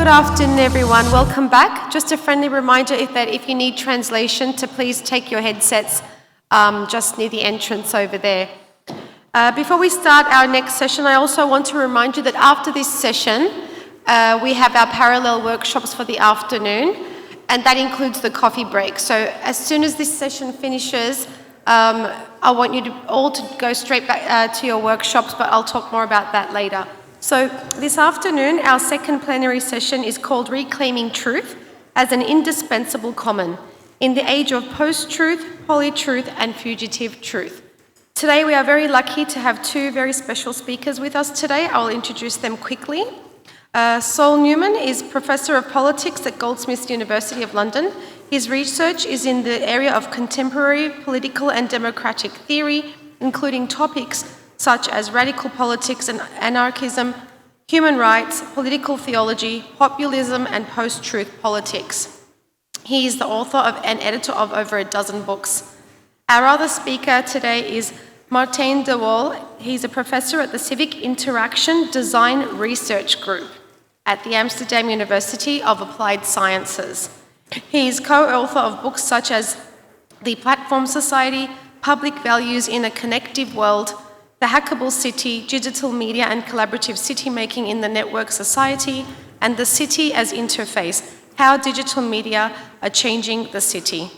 good afternoon, everyone. Welcome back. Just a friendly reminder if you need translation to please take your headsets just near the entrance over there. Before we start our next session, I also want to remind you that after this session, we have our parallel workshops for the afternoon, and that includes the coffee break. So as soon as this session finishes, I want you all to go straight back to your workshops, but I'll talk more about that later. So this afternoon, our second plenary session is called Reclaiming Truth as an Indispensable Common in the age of post-truth, poly-truth, and fugitive truth. Today, we are very lucky to have two very special speakers with us today. I will introduce them quickly. Saul Newman is Professor of Politics at Goldsmiths University of London. His research is in the area of contemporary political and democratic theory, including topics such as radical politics and anarchism, human rights, political theology, populism, and post-truth politics. He is the author of and editor of over a dozen books. Our other speaker today is Martijn de Waal. He's a professor at the Civic Interaction Design Research Group at the Amsterdam University of Applied Sciences. He is co-author of books such as The Platform Society, Public Values in a Connective World, The Hackable City, Digital Media and Collaborative City Making in the Network Society, and The City as Interface, How Digital Media Are Changing the City.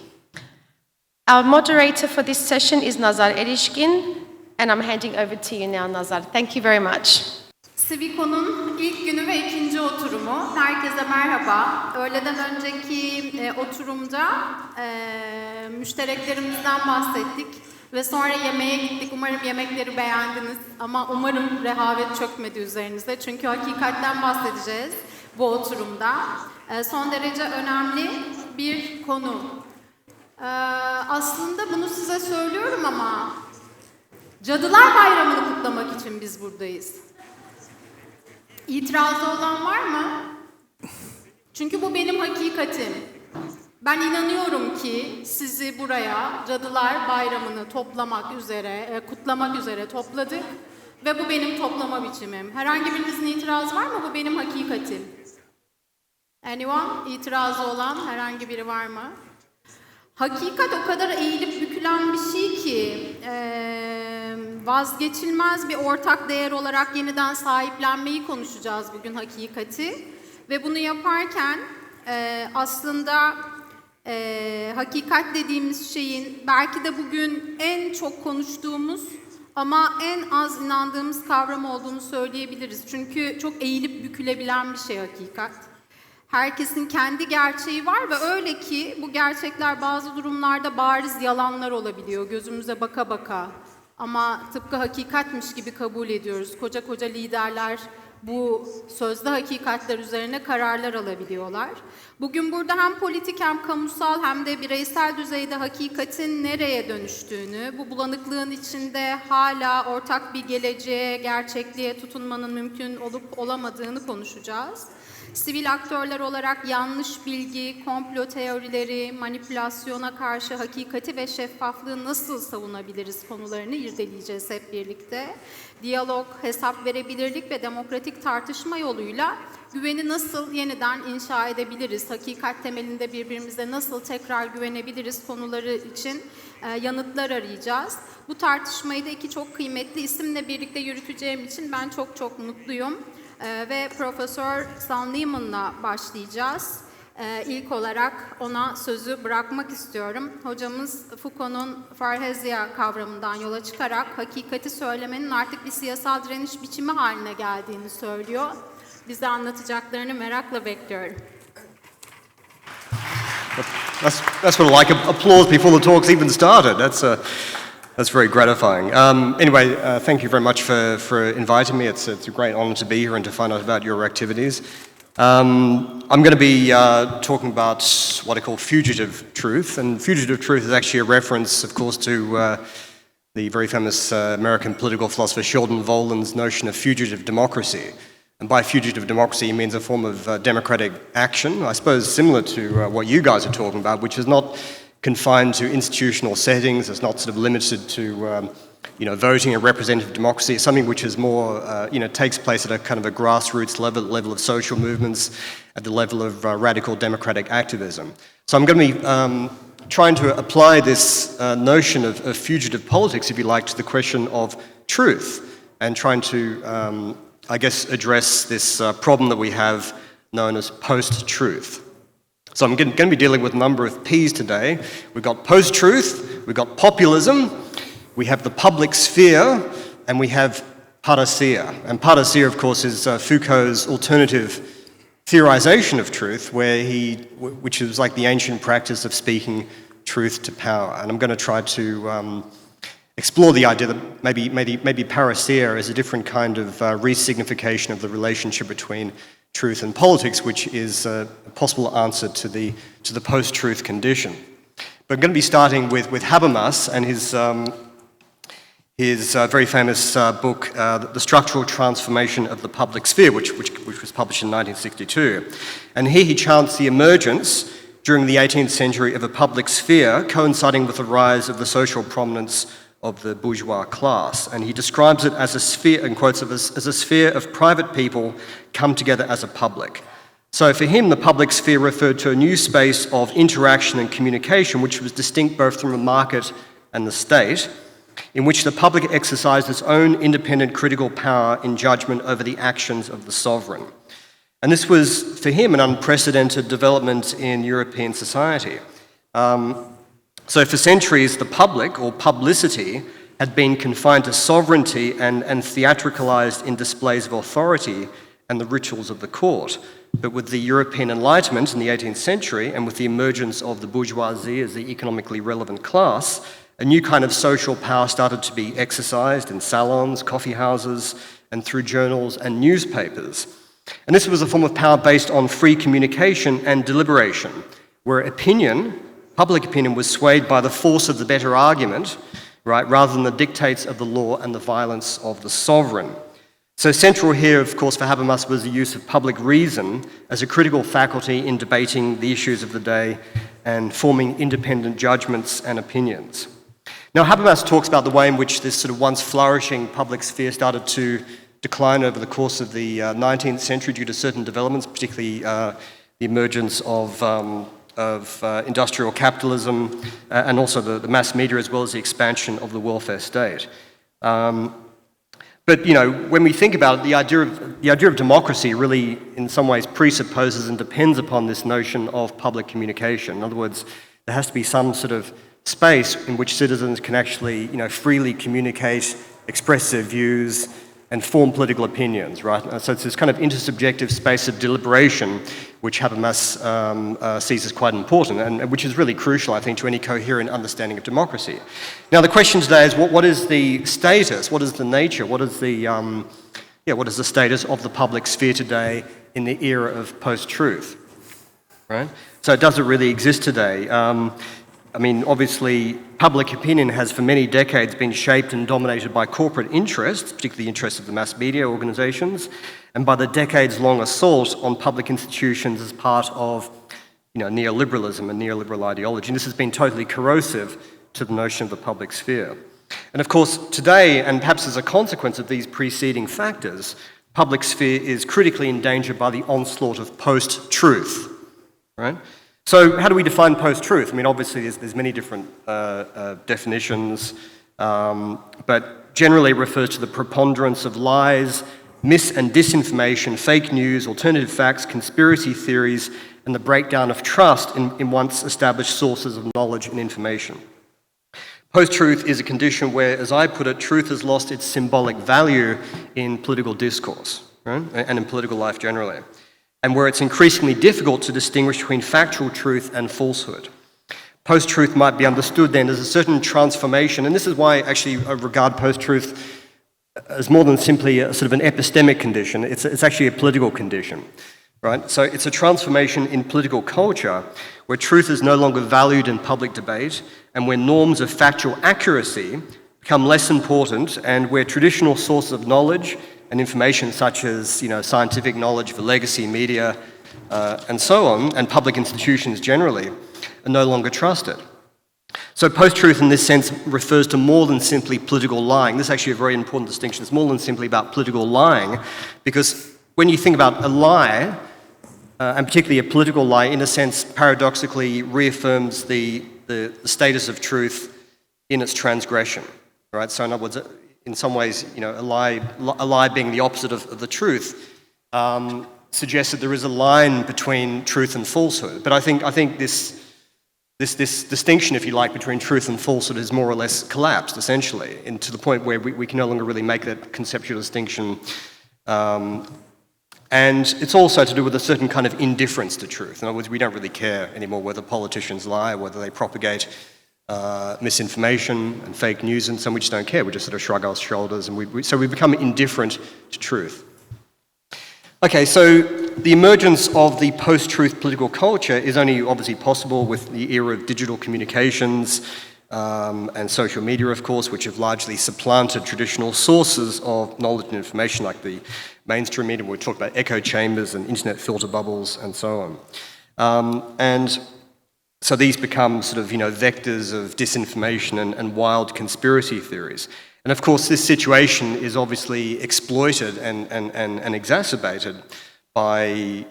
Our moderator for this session is Nazar Erişkin, and I'm handing over to you now, Nazar. Thank you very much. CiviCon'un ilk günü ve ikinci oturumu. Herkese merhaba. Öğleden önceki oturumda müştereklerimizden bahsettik ve sonra yemeğe gittik. Umarım yemekleri beğendiniz ama umarım rehavet çökmedi üzerinize. Çünkü hakikatten bahsedeceğiz bu oturumda. Son derece önemli bir konu. Aslında bunu size söylüyorum ama Cadılar Bayramı'nı kutlamak için biz buradayız. İtirazı olan var mı? Çünkü bu benim hakikatim. Ben inanıyorum ki sizi buraya Cadılar Bayramı'nı kutlamak üzere topladık ve bu benim toplama biçimim. Herhangi birinizin itirazı var mı? Bu benim hakikatim. Anyone? İtirazı olan herhangi biri var mı? Hakikat o kadar eğilip bükülen bir şey ki vazgeçilmez bir ortak değer olarak yeniden sahiplenmeyi konuşacağız bugün hakikati. Ve bunu yaparken aslında hakikat dediğimiz şeyin belki de bugün en çok konuştuğumuz ama en az inandığımız kavram olduğunu söyleyebiliriz. Çünkü çok eğilip bükülebilen bir şey hakikat. Herkesin kendi gerçeği var ve öyle ki bu gerçekler bazı durumlarda bariz yalanlar olabiliyor gözümüze baka baka. Ama tıpkı hakikatmiş gibi kabul ediyoruz. Koca koca liderler bu sözde hakikatler üzerine kararlar alabiliyorlar. Bugün burada hem politik hem kamusal hem de bireysel düzeyde hakikatin nereye dönüştüğünü, bu bulanıklığın içinde hala ortak bir geleceğe, gerçekliğe tutunmanın mümkün olup olamadığını konuşacağız. Sivil aktörler olarak yanlış bilgi, komplo teorileri, manipülasyona karşı hakikati ve şeffaflığı nasıl savunabiliriz konularını irdeleyeceğiz hep birlikte. Diyalog, hesap verebilirlik ve demokratik tartışma yoluyla güveni nasıl yeniden inşa edebiliriz, hakikat temelinde birbirimize nasıl tekrar güvenebiliriz konuları için yanıtlar arayacağız. Bu tartışmayı da iki çok kıymetli isimle birlikte yürüteceğim için ben çok mutluyum. Ve Profesör Saul Newman'la başlayacağız. İlk olarak ona sözü bırakmak istiyorum. Hocamız Foucault'un farhezya kavramından yola çıkarak hakikati söylemenin artık bir siyasal direniş biçimi haline geldiğini söylüyor. Bize anlatacaklarını merakla bekliyorum. That's sort of like applause before the talk's even started. That's very gratifying. Anyway, thank you very much for inviting me. It's a great honor to be here and to find out about your activities. I'm going to be talking about what I call fugitive truth, and fugitive truth is actually a reference, of course, to the very famous American political philosopher Sheldon Volan's notion of fugitive democracy. And by fugitive democracy, he means a form of democratic action, I suppose similar to what you guys are talking about, which is not confined to institutional settings. It's not sort of limited to voting and representative democracy. It's something which is more, takes place at a kind of a grassroots level of social movements, at the level of radical democratic activism. So I'm going to be trying to apply this notion of fugitive politics, if you like, to the question of truth, and trying to, address this problem that we have known as post-truth. So I'm going to be dealing with a number of P's today. We've got post-truth, we've got populism, we have the public sphere, and we have parousia. And parousia, of course, is Foucault's alternative theorization of truth, which is like the ancient practice of speaking truth to power. And I'm going to try to explore the idea that maybe parousia is a different kind of resignification of the relationship between truth and politics, which is a possible answer to the post-truth condition. But I'm going to be starting with Habermas and his very famous book, The Structural Transformation of the Public Sphere, which was published in 1962. And here he chants the emergence during the 18th century of a public sphere coinciding with the rise of the social prominence of the bourgeois class. And he describes it as a sphere, and quotes it as a sphere of private people come together as a public. So for him, the public sphere referred to a new space of interaction and communication, which was distinct both from the market and the state, in which the public exercised its own independent critical power in judgment over the actions of the sovereign. And this was, for him, an unprecedented development in European society. So for centuries, the public, or publicity, had been confined to sovereignty and theatricalized in displays of authority and the rituals of the court. But with the European Enlightenment in the 18th century, and with the emergence of the bourgeoisie as the economically relevant class, a new kind of social power started to be exercised in salons, coffee houses, and through journals and newspapers. And this was a form of power based on free communication and deliberation, where public opinion was swayed by the force of the better argument, right, rather than the dictates of the law and the violence of the sovereign. So central here, of course, for Habermas was the use of public reason as a critical faculty in debating the issues of the day and forming independent judgments and opinions. Now, Habermas talks about the way in which this sort of once flourishing public sphere started to decline over the course of the 19th century due to certain developments, particularly the emergence of industrial capitalism and also the mass media, as well as the expansion of the welfare state. But when we think about it, the idea of democracy really, in some ways, presupposes and depends upon this notion of public communication. In other words, there has to be some sort of space in which citizens can actually, freely communicate, express their views, and form political opinions, right? So it's this kind of intersubjective space of deliberation which Habermas sees as quite important, and which is really crucial, I think, to any coherent understanding of democracy. Now, the question today is, what is the status? What is the nature? What is the status of the public sphere today in the era of post-truth, right? So does it really exist today? Obviously, public opinion has for many decades been shaped and dominated by corporate interests, particularly the interests of the mass media organisations, and by the decades-long assault on public institutions as part of neoliberalism and neoliberal ideology. And this has been totally corrosive to the notion of the public sphere. And of course, today, and perhaps as a consequence of these preceding factors, public sphere is critically endangered by the onslaught of post-truth, right? So how do we define post-truth? Obviously there's many different definitions, but generally it refers to the preponderance of lies, mis- and disinformation, fake news, alternative facts, conspiracy theories, and the breakdown of trust in once established sources of knowledge and information. Post-truth is a condition where, as I put it, truth has lost its symbolic value in political discourse, right? And in political life generally, and where it's increasingly difficult to distinguish between factual truth and falsehood. Post-truth might be understood then as a certain transformation, and this is why actually I regard post-truth as more than simply a sort of an epistemic condition. It's actually a political condition, right? So it's a transformation in political culture where truth is no longer valued in public debate and where norms of factual accuracy become less important, and where traditional sources of knowledge and information such as scientific knowledge for legacy media and so on, and public institutions generally, are no longer trusted. So post-truth in this sense refers to more than simply political lying. This is actually a very important distinction. It's more than simply about political lying, because when you think about a lie, and particularly a political lie, in a sense, paradoxically reaffirms the status of truth in its transgression, right? So in other words, in some ways, a lie being the opposite of the truth, suggests that there is a line between truth and falsehood. But I think this distinction, if you like, between truth and falsehood is more or less collapsed, essentially, and to the point where we can no longer really make that conceptual distinction. And it's also to do with a certain kind of indifference to truth. In other words, we don't really care anymore whether politicians lie, whether they propagate misinformation and fake news, and so we just don't care. We just sort of shrug our shoulders, and so we become indifferent to truth. Okay, so the emergence of the post-truth political culture is only obviously possible with the era of digital communications and social media, of course, which have largely supplanted traditional sources of knowledge and information like the mainstream media. We talked about echo chambers and internet filter bubbles and so on. And so these become sort of, vectors of disinformation and wild conspiracy theories. And of course, this situation is obviously exploited and exacerbated by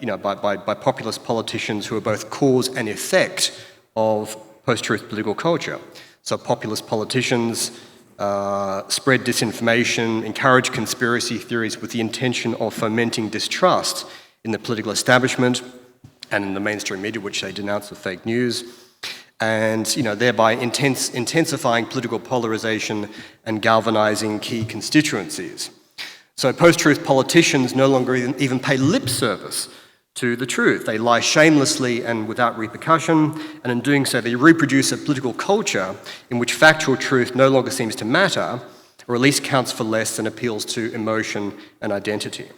populist politicians who are both cause and effect of post-truth political culture. So populist politicians spread disinformation, encourage conspiracy theories with the intention of fomenting distrust in the political establishment and in the mainstream media, which they denounce as fake news, and thereby intensifying political polarization and galvanizing key constituencies. So post-truth politicians no longer even pay lip service to the truth. They lie shamelessly and without repercussion, and in doing so they reproduce a political culture in which factual truth no longer seems to matter, or at least counts for less than appeals to emotion and identity.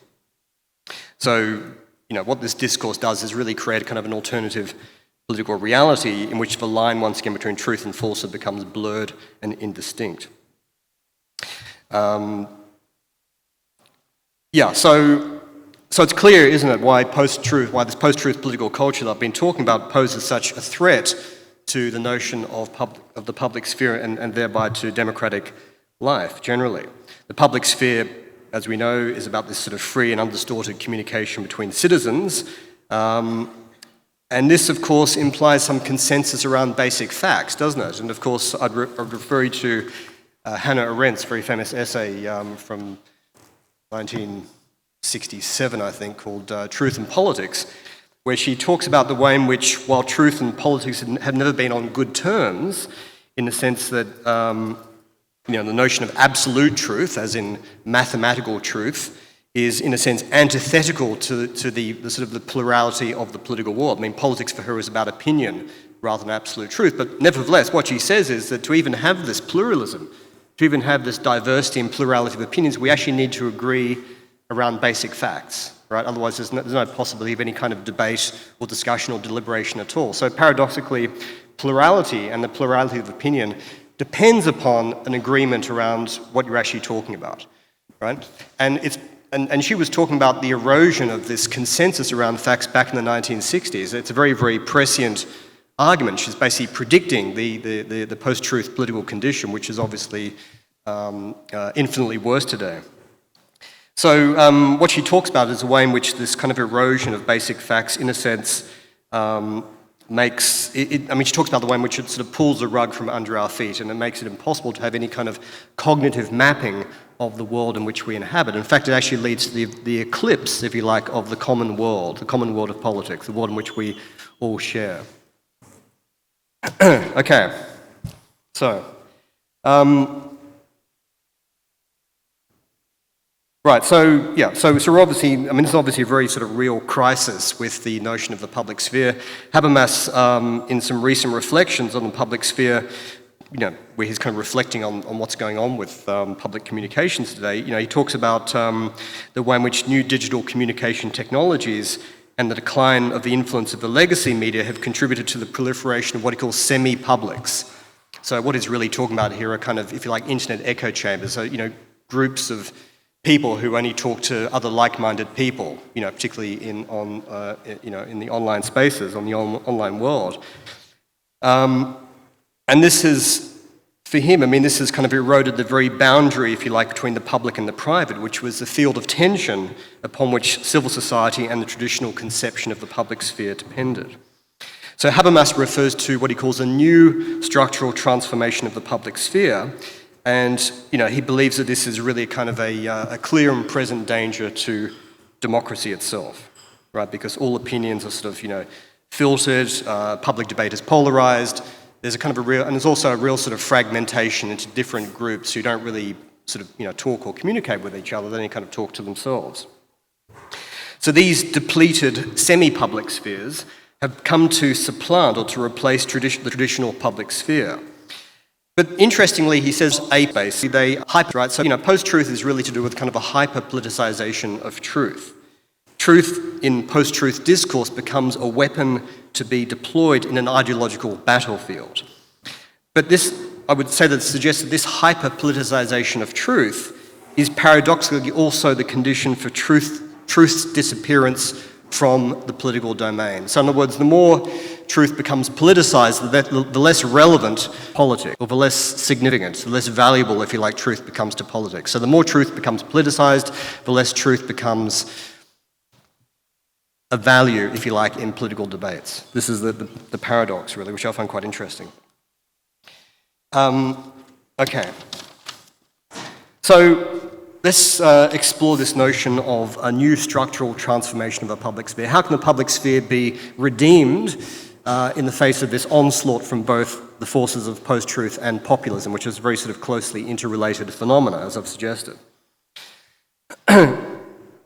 So, what this discourse does is really create kind of an alternative political reality in which the line, once again, between truth and falsehood becomes blurred and indistinct. So it's clear, isn't it, why this post-truth political culture that I've been talking about poses such a threat to the notion of the public sphere and thereby to democratic life generally. The public sphere, as we know, is about this sort of free and undistorted communication between citizens. And this, of course, implies some consensus around basic facts, doesn't it? And of course, I'd refer you to Hannah Arendt's very famous essay from 1967, I think, called Truth and Politics, where she talks about the way in which, while truth and politics have never been on good terms, in the sense that the notion of absolute truth, as in mathematical truth, is in a sense antithetical to the sort of the plurality of the political world. I mean, politics for her is about opinion rather than absolute truth. But nevertheless, what she says is that to even have this pluralism, to even have this diversity and plurality of opinions, we actually need to agree around basic facts, right? Otherwise, there's no possibility of any kind of debate or discussion or deliberation at all. So paradoxically, plurality and the plurality of opinion depends upon an agreement around what you're actually talking about, right? And she was talking about the erosion of this consensus around facts back in the 1960s. It's a very, very prescient argument. She's basically predicting the post-truth political condition, which is obviously infinitely worse today. So what she talks about is a way in which this kind of erosion of basic facts, in a sense, she talks about the way in which it sort of pulls the rug from under our feet, and it makes it impossible to have any kind of cognitive mapping of the world in which we inhabit. In fact, it actually leads to the eclipse, if you like, of the common world of politics, the world in which we all share. Okay, so right, so we're obviously, this is obviously a very sort of real crisis with the notion of the public sphere. Habermas, in some recent reflections on the public sphere, where he's kind of reflecting on what's going on with public communications today, he talks about the way in which new digital communication technologies and the decline of the influence of the legacy media have contributed to the proliferation of what he calls semi-publics. So what he's really talking about here are kind of, if you like, internet echo chambers. So, groups of people who only talk to other like-minded people, particularly in the online spaces, on the online world. And this is, for him, I mean, this has kind of eroded the very boundary, if you like, between the public and the private, which was the field of tension upon which civil society and the traditional conception of the public sphere depended. So Habermas refers to what he calls a new structural transformation of the public sphere, and he believes that this is really kind of a clear and present danger to democracy itself, right? Because all opinions are sort of filtered, public debate is polarized. There's a kind of and there's also a real sort of fragmentation into different groups who don't really sort of talk or communicate with each other. They only kind of talk to themselves. So these depleted semi-public spheres have come to supplant or to replace the traditional public sphere. But interestingly, he says basically they hyper, right? So post-truth is really to do with kind of a hyper-politicization of truth. Truth in post-truth discourse becomes a weapon to be deployed in an ideological battlefield. But this, I would say, that suggests that this hyper-politicization of truth is paradoxically also the condition for truth's disappearance from the political domain. So in other words, the more truth becomes politicized, the less relevant politics, or the less significant, the less valuable, if you like, truth becomes to politics. So the more truth becomes politicized, the less truth becomes a value, if you like, in political debates. This is the paradox, really, which I find quite interesting. Okay. So let's explore this notion of a new structural transformation of the public sphere. How can the public sphere be redeemed in the face of this onslaught from both the forces of post-truth and populism, which is very sort of closely interrelated phenomena, as I've suggested?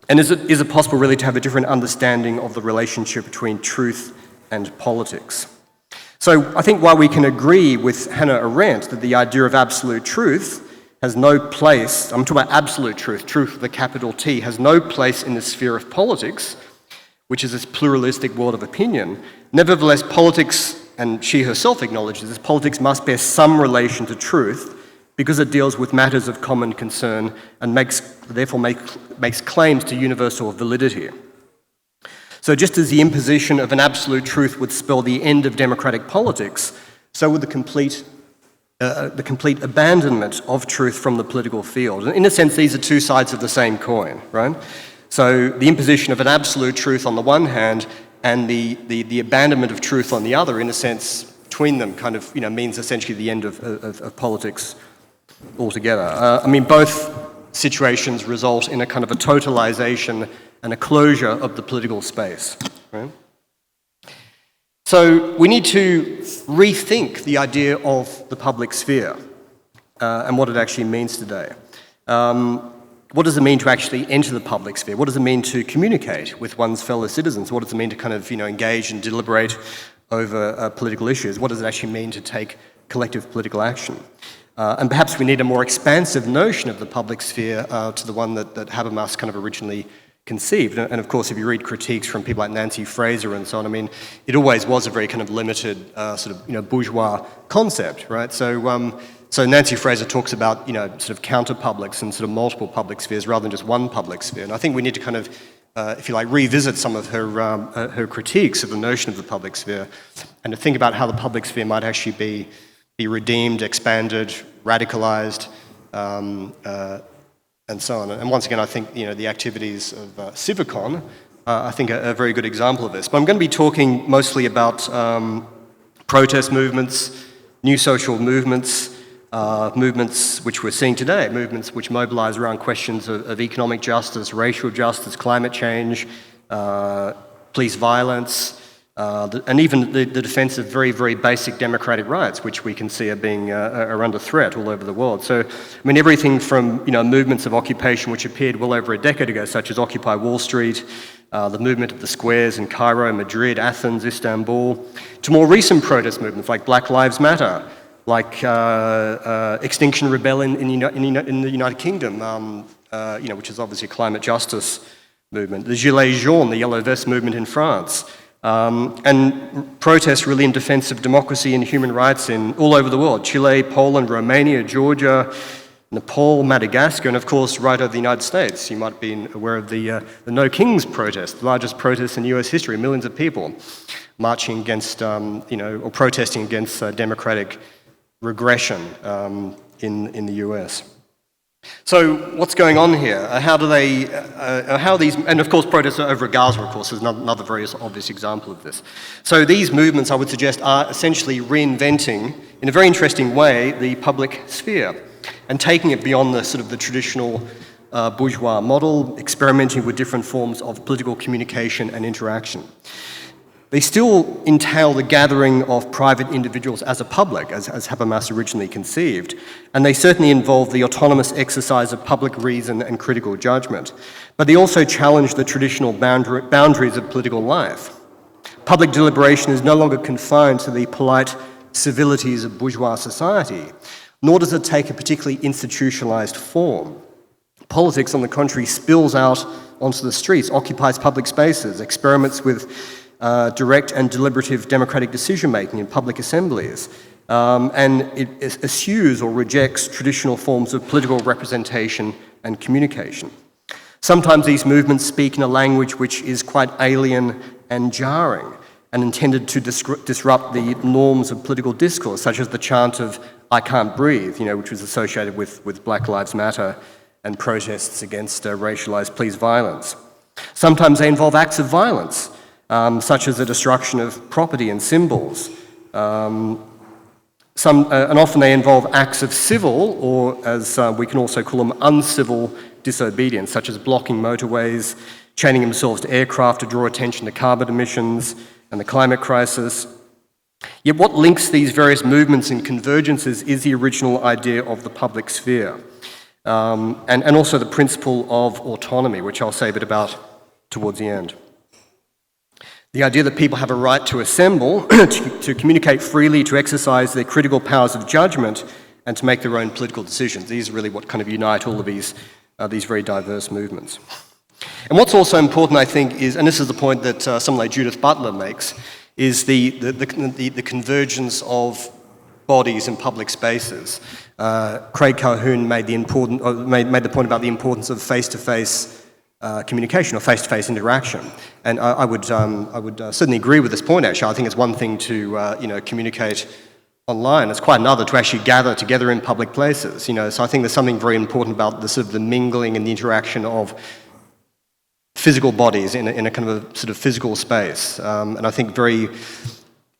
And is it possible really to have a different understanding of the relationship between truth and politics? So I think while we can agree with Hannah Arendt that the idea of absolute truth has no place, I'm talking about absolute truth, truth with a capital T, has no place in the sphere of politics, which is this pluralistic world of opinion. Nevertheless, politics, and she herself acknowledges this, politics must bear some relation to truth because it deals with matters of common concern and therefore makes claims to universal validity. So just as the imposition of an absolute truth would spell the end of democratic politics, so would the complete abandonment of truth from the political field. And in a sense, these are two sides of the same coin, right? So the imposition of an absolute truth on the one hand and the abandonment of truth on the other, in a sense, between them kind of means essentially the end of politics altogether. I mean, both situations result in a kind of a totalization and a closure of the political space, right? So we need to rethink the idea of the public sphere and what it actually means today. What does it mean to actually enter the public sphere? What does it mean to communicate with one's fellow citizens? What does it mean to kind of engage and deliberate over political issues? What does it actually mean to take collective political action? And perhaps we need a more expansive notion of the public sphere to the one that Habermas kind of originally conceived. And of course, if you read critiques from people like Nancy Fraser and so on, I mean, it always was a very kind of limited sort of bourgeois concept, right? So Nancy Fraser talks about sort of counter-publics and sort of multiple public spheres rather than just one public sphere. And I think we need to kind of, if you like, revisit some of her critiques of the notion of the public sphere and to think about how the public sphere might actually be redeemed, expanded, radicalized, and so on. And once again, I think the activities of CiviCon, I think, are a very good example of this. But I'm going to be talking mostly about protest movements, new social movements, movements which we're seeing today, movements which mobilize around questions of economic justice, racial justice, climate change, police violence, and even the defense of very, very basic democratic rights, which we can see are under threat all over the world. So, I mean, everything from movements of occupation which appeared well over a decade ago, such as Occupy Wall Street, the movement of the squares in Cairo, Madrid, Athens, Istanbul, to more recent protest movements like Black Lives Matter, like Extinction Rebellion in the United Kingdom, which is obviously a climate justice movement, the Gilets jaunes, the Yellow Vest movement in France, and protests really in defense of democracy and human rights all over the world, Chile, Poland, Romania, Georgia, Nepal, Madagascar, and of course right over the United States. You might be aware of the No Kings protest, the largest protest in US history, millions of people marching against, or protesting against democratic regression in the US. So what's going on here? How are these, and of course protests over Gaza, of course, is another very obvious example of this. So these movements, I would suggest, are essentially reinventing, in a very interesting way, the public sphere and taking it beyond the sort of the traditional bourgeois model, experimenting with different forms of political communication and interaction. They still entail the gathering of private individuals as a public, as Habermas originally conceived, and they certainly involve the autonomous exercise of public reason and critical judgment. But they also challenge the traditional boundaries of political life. Public deliberation is no longer confined to the polite civilities of bourgeois society, nor does it take a particularly institutionalized form. Politics, on the contrary, spills out onto the streets, occupies public spaces, experiments with direct and deliberative democratic decision-making in public assemblies, and it eschews or rejects traditional forms of political representation and communication. Sometimes these movements speak in a language which is quite alien and jarring and intended to disrupt the norms of political discourse, such as the chant of "I can't breathe," which was associated with Black Lives Matter and protests against racialized police violence. Sometimes they involve acts of violence, such as the destruction of property and symbols. And often they involve acts of civil, or as we can also call them, uncivil disobedience, such as blocking motorways, chaining themselves to aircraft to draw attention to carbon emissions and the climate crisis. Yet what links these various movements and convergences is the original idea of the public sphere, and also the principle of autonomy, which I'll say a bit about towards the end. The idea that people have a right to assemble, to communicate freely, to exercise their critical powers of judgment, and to make their own political decisions. These are really what kind of unite all of these very diverse movements. And what's also important, I think, is, and this is the point that someone like Judith Butler makes, is the convergence of bodies in public spaces. Craig Calhoun made the point about the importance of face-to-face communication or face-to-face interaction, and I would certainly agree with this point. Actually, I think it's one thing to communicate online; it's quite another to actually gather together in public places. So I think there's something very important about the sort of the mingling and the interaction of physical bodies in a kind of a sort of physical space, and I think very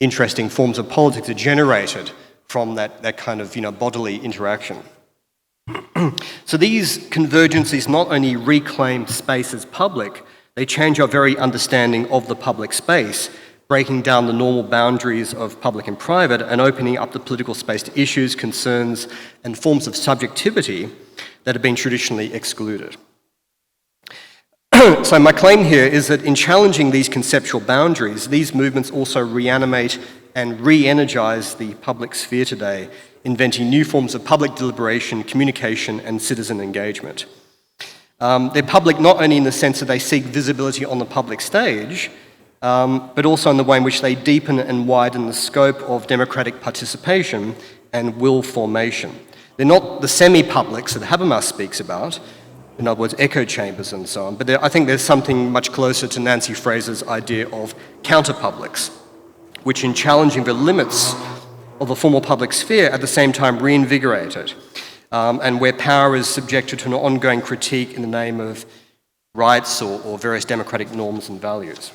interesting forms of politics are generated from that kind of bodily interaction. So these convergences not only reclaim space as public, they change our very understanding of the public space, breaking down the normal boundaries of public and private and opening up the political space to issues, concerns, and forms of subjectivity that have been traditionally excluded. So my claim here is that in challenging these conceptual boundaries, these movements also reanimate and re-energize the public sphere today, inventing new forms of public deliberation, communication, and citizen engagement. They're public not only in the sense that they seek visibility on the public stage, but also in the way in which they deepen and widen the scope of democratic participation and will formation. They're not the semi-publics that Habermas speaks about, in other words, echo chambers and so on, but I think there's something much closer to Nancy Fraser's idea of counter-publics, which in challenging the limits of the formal public sphere at the same time reinvigorate it, and where power is subjected to an ongoing critique in the name of rights or various democratic norms and values.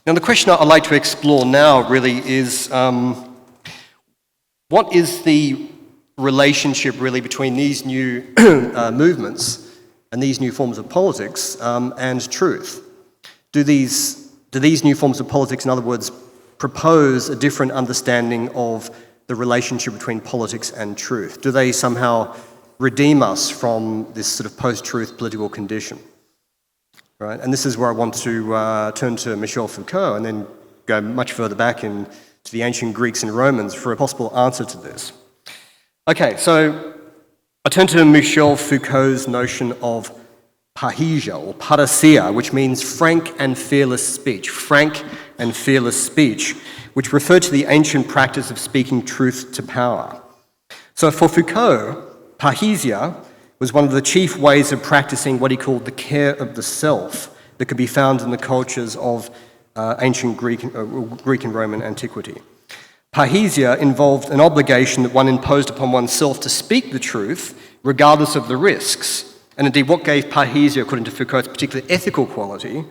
Now the question I'd like to explore now really is what is the relationship really between these new movements and these new forms of politics and truth? Do these new forms of politics, in other words, propose a different understanding of the relationship between politics and truth? Do they somehow redeem us from this sort of post-truth political condition? Right? And this is where I want to turn to Michel Foucault and then go much further back into the ancient Greeks and Romans for a possible answer to this. Okay, so I turn to Michel Foucault's notion of parrhesia or parousia, which means frank and fearless speech. Frank and fearless speech, which referred to the ancient practice of speaking truth to power. So for Foucault, parrhesia was one of the chief ways of practicing what he called the care of the self that could be found in the cultures of ancient Greek and Roman antiquity. Parrhesia involved an obligation that one imposed upon oneself to speak the truth, regardless of the risks. And indeed, what gave parrhesia, according to Foucault, its particular ethical quality,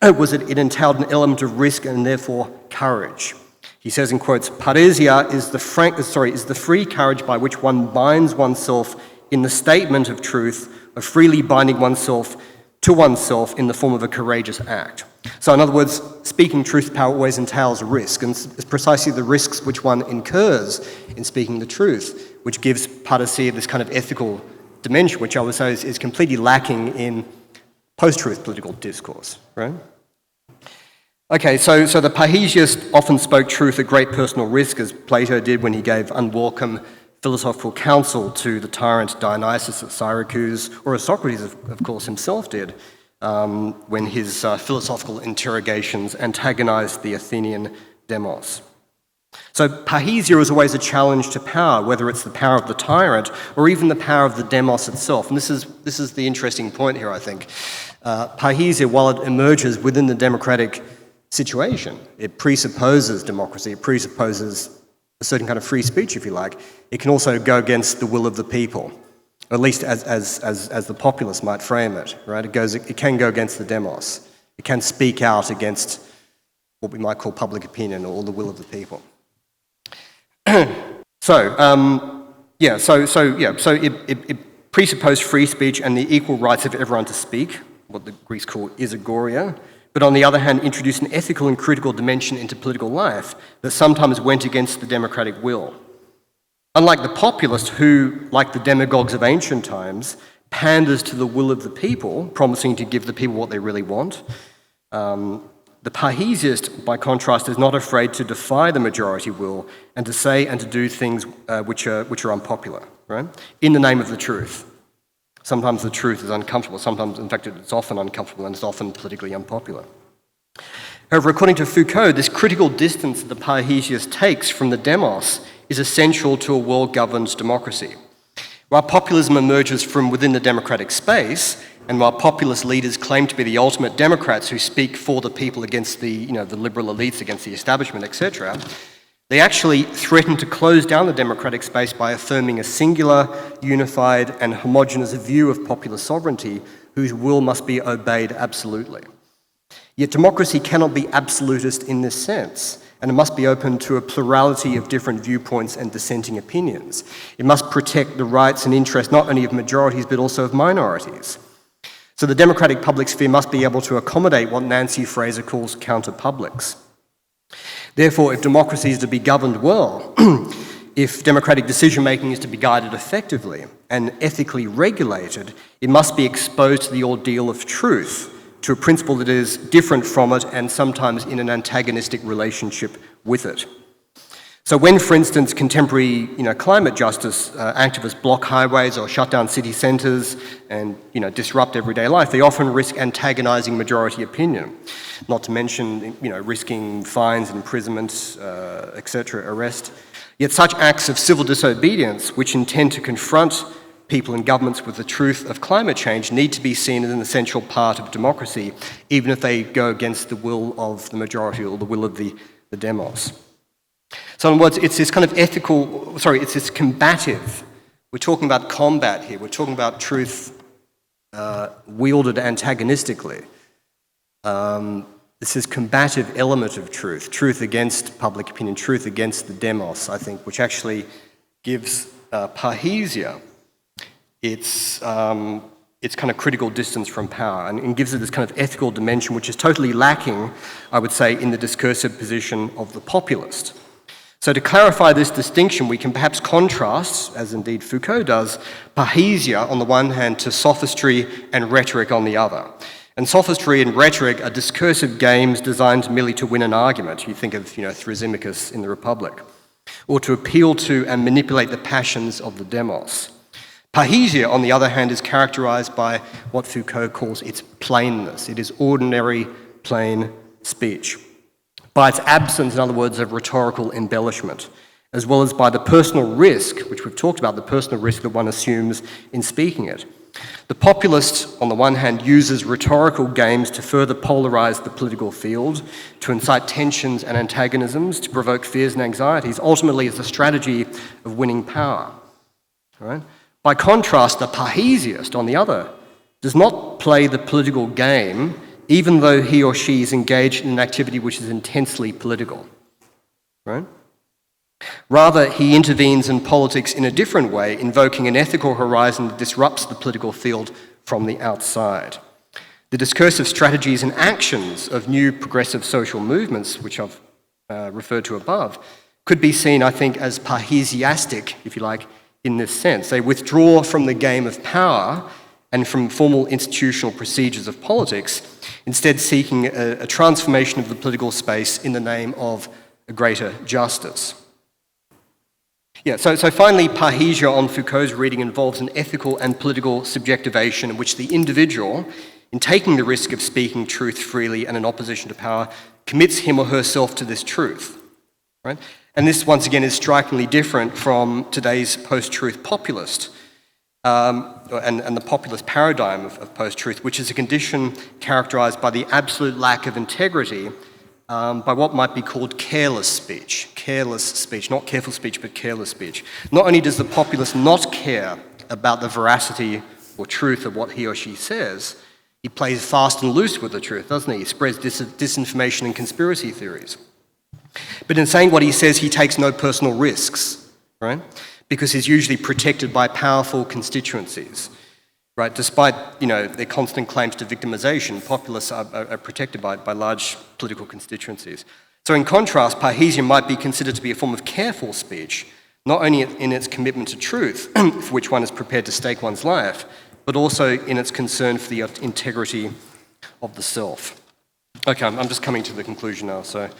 was that it entailed an element of risk and therefore courage. He says in quotes, "Parrhesia is the free courage by which one binds oneself in the statement of truth, of freely binding oneself to oneself in the form of a courageous act." So in other words, speaking truth to power always entails risk, and it's precisely the risks which one incurs in speaking the truth, which gives parrhesia this kind of ethical dimension, which I would say is completely lacking in post-truth political discourse, right? Okay, so the parrhesiast often spoke truth at great personal risk, as Plato did when he gave unwelcome philosophical counsel to the tyrant Dionysus at Syracuse, or as Socrates, of course, himself did, when his philosophical interrogations antagonized the Athenian demos. So parrhesia is always a challenge to power, whether it's the power of the tyrant or even the power of the demos itself. And this is the interesting point here, I think. Parrhesia, while it emerges within the democratic situation, it presupposes democracy, it presupposes a certain kind of free speech, if you like. It can also go against the will of the people, at least as the populace might frame it, right? It can go against the demos. It can speak out against what we might call public opinion or the will of the people. So it presupposed free speech and the equal rights of everyone to speak, what the Greeks call isagoria, but on the other hand introduced an ethical and critical dimension into political life that sometimes went against the democratic will. Unlike the populist who, like the demagogues of ancient times, panders to the will of the people, promising to give the people what they really want, the parrhesiast, by contrast, is not afraid to defy the majority will and to say and to do things which are unpopular, right? In the name of the truth. Sometimes the truth is uncomfortable. Sometimes, in fact, it's often uncomfortable and it's often politically unpopular. However, according to Foucault, this critical distance that the parrhesiast takes from the demos is essential to a well-governed democracy. While populism emerges from within the democratic space, and while populist leaders claim to be the ultimate democrats who speak for the people against the liberal elites, against the establishment, etc., they actually threaten to close down the democratic space by affirming a singular, unified, and homogeneous view of popular sovereignty whose will must be obeyed absolutely. Yet democracy cannot be absolutist in this sense, and it must be open to a plurality of different viewpoints and dissenting opinions. It must protect the rights and interests not only of majorities but also of minorities. So the democratic public sphere must be able to accommodate what Nancy Fraser calls counter-publics. Therefore, if democracy is to be governed well, if democratic decision-making is to be guided effectively and ethically regulated, it must be exposed to the ordeal of truth, to a principle that is different from it and sometimes in an antagonistic relationship with it. So when, for instance, contemporary climate justice activists block highways or shut down city centres and disrupt everyday life, they often risk antagonising majority opinion, not to mention risking fines, imprisonment, etc., arrest. Yet such acts of civil disobedience, which intend to confront people and governments with the truth of climate change, need to be seen as an essential part of democracy, even if they go against the will of the majority or the will of the demos. So in other words, it's this kind of it's this combative. We're talking about combat here. We're talking about truth wielded antagonistically. It's this combative element of truth against public opinion, truth against the demos, I think, which actually gives parrhesia its kind of critical distance from power and gives it this kind of ethical dimension which is totally lacking, I would say, in the discursive position of the populist. So to clarify this distinction, we can perhaps contrast, as indeed Foucault does, parrhesia on the one hand to sophistry and rhetoric on the other. And sophistry and rhetoric are discursive games designed merely to win an argument. You think of, Thrasymachus in the Republic, or to appeal to and manipulate the passions of the demos. Parrhesia, on the other hand, is characterized by what Foucault calls its plainness. It is ordinary, plain speech. By its absence, in other words, of rhetorical embellishment, as well as by the personal risk, which we've talked about, the personal risk that one assumes in speaking it. The populist, on the one hand, uses rhetorical games to further polarize the political field, to incite tensions and antagonisms, to provoke fears and anxieties, ultimately as a strategy of winning power. Right? By contrast, the parhesiast, on the other, does not play the political game, even though he or she is engaged in an activity which is intensely political. Right? Rather, he intervenes in politics in a different way, invoking an ethical horizon that disrupts the political field from the outside. The discursive strategies and actions of new progressive social movements, which I've referred to above, could be seen, I think, as parhesiastic, if you like, in this sense. They withdraw from the game of power and from formal institutional procedures of politics, instead seeking a transformation of the political space in the name of a greater justice. Yeah, so finally, parhesia on Foucault's reading involves an ethical and political subjectivation in which the individual, in taking the risk of speaking truth freely and in opposition to power, commits him or herself to this truth. Right? And this, once again, is strikingly different from today's post-truth populist and the populist paradigm of post-truth, which is a condition characterized by the absolute lack of integrity, by what might be called careless speech. Careless speech, not careful speech, but careless speech. Not only does the populist not care about the veracity or truth of what he or she says, he plays fast and loose with the truth, doesn't he? He spreads disinformation and conspiracy theories. But in saying what he says, he takes no personal risks, right? Because he's usually protected by powerful constituencies. Right, despite their constant claims to victimization, populists are protected by large political constituencies. So in contrast, parhesia might be considered to be a form of careful speech, not only in its commitment to truth, for which one is prepared to stake one's life, but also in its concern for the integrity of the self. Okay, I'm just coming to the conclusion now. So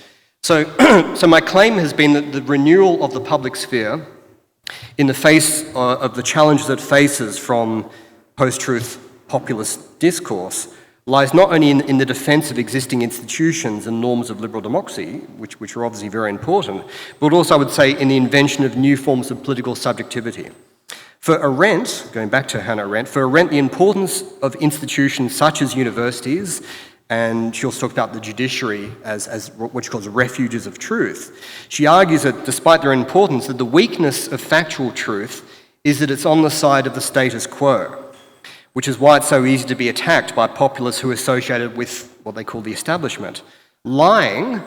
my claim has been that the renewal of the public sphere, in the face of the challenges it faces from post-truth populist discourse, lies not only in the defence of existing institutions and norms of liberal democracy, which are obviously very important, but also, I would say, in the invention of new forms of political subjectivity. For Arendt, going back to Hannah Arendt, for Arendt, the importance of institutions such as universities, and she also talked about the judiciary as what she calls refuges of truth. She argues that despite their importance, that the weakness of factual truth is that it's on the side of the status quo, which is why it's so easy to be attacked by populists who are associated with what they call the establishment. Lying,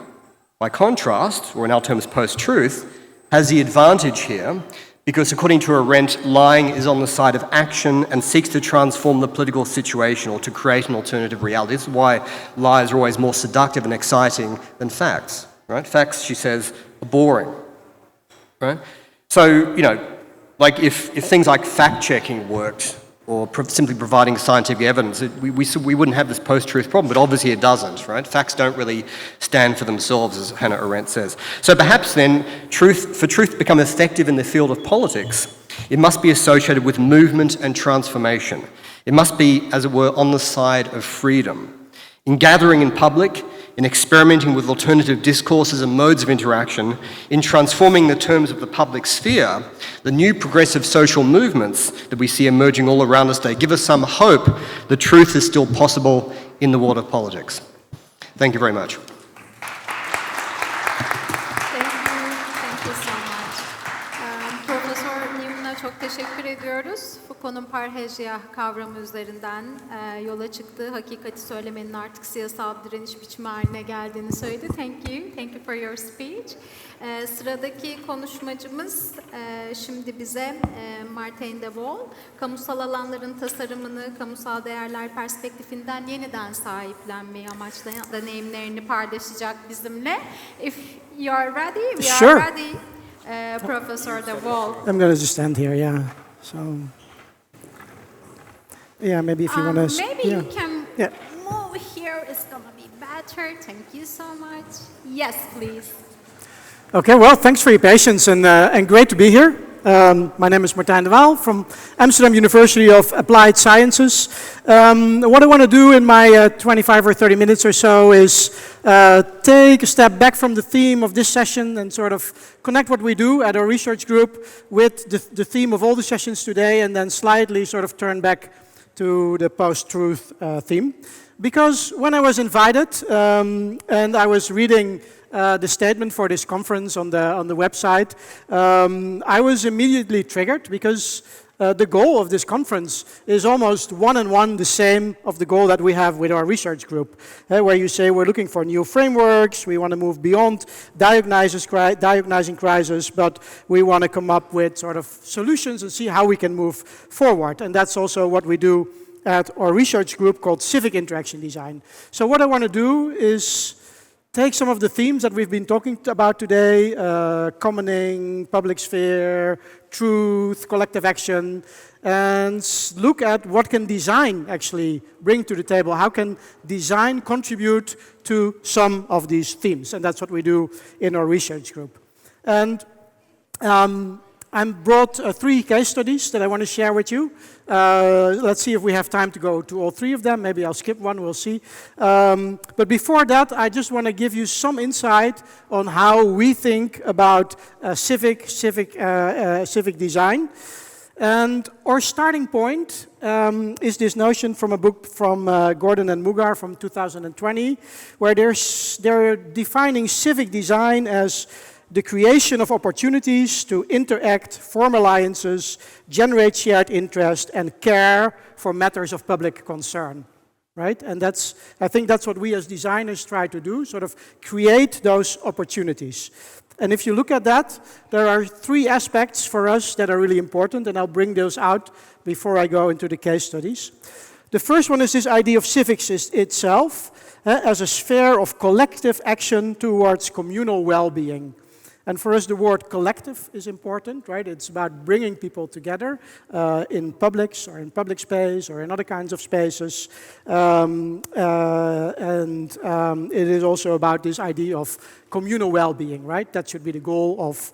by contrast, or in our terms post-truth, has the advantage here because, according to Arendt, lying is on the side of action and seeks to transform the political situation or to create an alternative reality. This is why lies are always more seductive and exciting than facts. Right? Facts, she says, are boring. Right? So, like if things like fact-checking worked, or simply providing scientific evidence, we wouldn't have this post-truth problem, but obviously it doesn't, right? Facts don't really stand for themselves, as Hannah Arendt says. So perhaps then, for truth to become effective in the field of politics, it must be associated with movement and transformation. It must be, as it were, on the side of freedom. In gathering in public, in experimenting with alternative discourses and modes of interaction, in transforming the terms of the public sphere, the new progressive social movements that we see emerging all around us today give us some hope that truth is still possible in the world of politics. Thank you very much. Thank you so much. Profesör Newman'a çok teşekkür ediyoruz. Foucault'un parhesia kavramı üzerinden yola çıktığı hakikati söylemenin artık siyasal bir direniş biçimi haline geldiğini söyledi. Thank you for your speech. Sıradaki konuşmacımız şimdi bize Martijn de Waal, kamusal alanların tasarımını kamusal değerler perspektifinden yeniden sahiplenmeyi amaçlayan deneyimlerini paylaşacak bizimle. If you are ready, we are ready. Professor de Waal. I'm going to just stand here, yeah. So, yeah, maybe if you want to... Maybe you can move here, it's going to be better. Thank you so much. Yes, please. Okay, well, thanks for your patience and great to be here. My name is Martijn de Waal from Amsterdam University of Applied Sciences. What I want to do in my 25 or 30 minutes or so is take a step back from the theme of this session and sort of connect what we do at our research group with the theme of all the sessions today, and then slightly sort of turn back to the post-truth theme. Because when I was invited and I was reading the statement for this conference on the website, I was immediately triggered because the goal of this conference is almost one-on-one the same of the goal that we have with our research group, where you say we're looking for new frameworks, we want to move beyond diagnosing crisis, but we want to come up with sort of solutions and see how we can move forward. And that's also what we do at our research group called Civic Interaction Design. So what I want to do is take some of the themes that we've been talking about today, commoning, public sphere, truth, collective action, and look at what can design actually bring to the table. How can design contribute to some of these themes? And that's what we do in our research group. And I brought 3 case studies that I want to share with you. Let's see if we have time to go to all 3 of them. Maybe I'll skip one, we'll see. But before that, I just want to give you some insight on how we think about civic design. And our starting point is this notion from a book from Gordon and Mugar from 2020, where they're defining civic design as the creation of opportunities to interact, form alliances, generate shared interest, and care for matters of public concern, right? And I think that's what we as designers try to do, sort of create those opportunities. And if you look at that, there are 3 aspects for us that are really important, and I'll bring those out before I go into the case studies. The first one is this idea of civics itself as a sphere of collective action towards communal well-being. And for us, the word collective is important, right? It's about bringing people together in publics or in public space or in other kinds of spaces. It is also about this idea of communal well-being, right? That should be the goal of,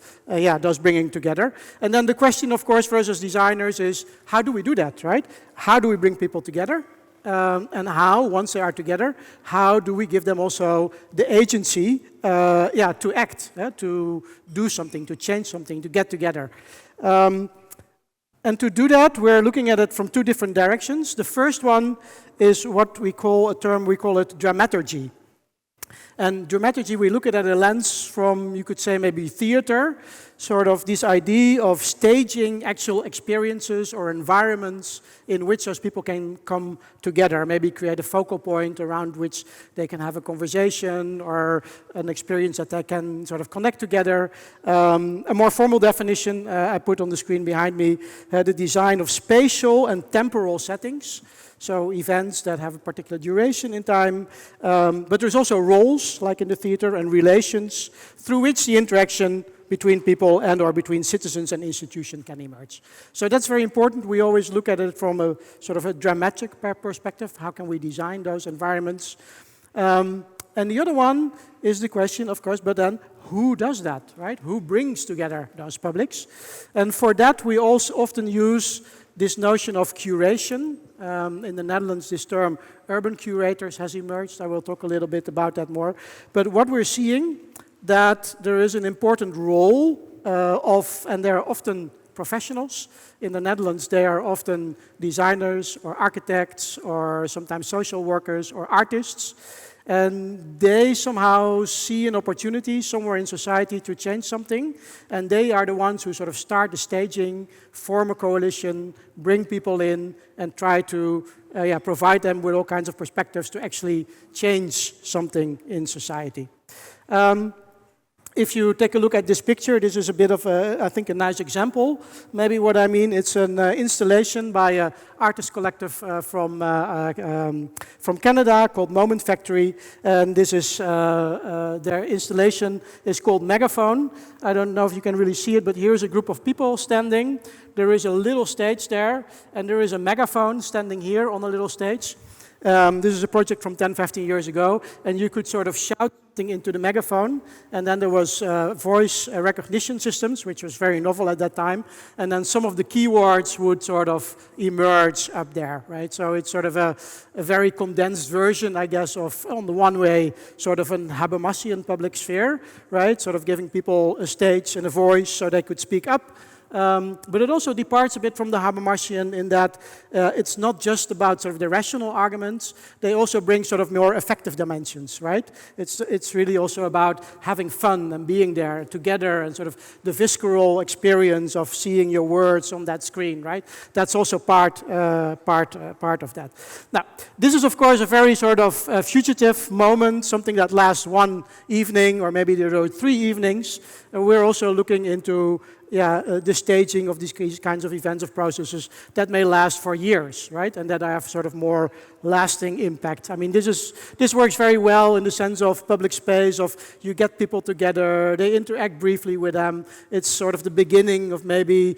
those bringing together. And then the question, of course, for us as designers is, how do we do that, right? How do we bring people together? And how, once they are together, how do we give them also the agency, to act, to do something, to change something, to get together. And to do that, we're looking at it from 2 different directions. The first one is what we call dramaturgy. And dramaturgy, we look at it at a lens from, you could say, maybe theater, sort of this idea of staging actual experiences or environments in which those people can come together, maybe create a focal point around which they can have a conversation or an experience that they can sort of connect together. A more formal definition I put on the screen behind me, the design of spatial and temporal settings. So events that have a particular duration in time, but there's also roles, like in the theater, and relations through which the interaction between people and or between citizens and institutions can emerge. So that's very important. We always look at it from a sort of a dramatic perspective. How can we design those environments? And the other one is the question, of course, but then who does that, right? Who brings together those publics? And for that, we also often use this notion of curation. In the Netherlands, this term urban curators has emerged. I will talk a little bit about that more. But what we're seeing, that there is an important role and they are often professionals. In the Netherlands, they are often designers or architects or sometimes social workers or artists. And they somehow see an opportunity somewhere in society to change something. And they are the ones who sort of start the staging, form a coalition, bring people in, and try to provide them with all kinds of perspectives to actually change something in society. If you take a look at this picture, this is a bit of I think, a nice example. Maybe what I mean, it's an installation by an artist collective from Canada called Moment Factory. And this is, their installation is called Megaphone. I don't know if you can really see it, but here's a group of people standing. There is a little stage there, and there is a megaphone standing here on a little stage. This is a project from 10, 15 years ago, and you could sort of shout something into the megaphone, and then there was voice recognition systems, which was very novel at that time, and then some of the keywords would sort of emerge up there, right? So it's sort of a very condensed version, I guess, of, on the one way, sort of an Habermasian public sphere, right? Sort of giving people a stage and a voice so they could speak up. But it also departs a bit from the Habermasian in that it's not just about sort of the rational arguments. They also bring sort of more affective dimensions, right? It's really also about having fun and being there together and sort of the visceral experience of seeing your words on that screen, right? That's also part of that. Now, this is of course a very sort of fugitive moment, something that lasts one evening or maybe there are 3 evenings. We're also looking into the staging of these kinds of events, of processes that may last for years, right? And that have sort of more lasting impact. I mean, this works very well in the sense of public space, of you get people together, they interact briefly with them. It's sort of the beginning of maybe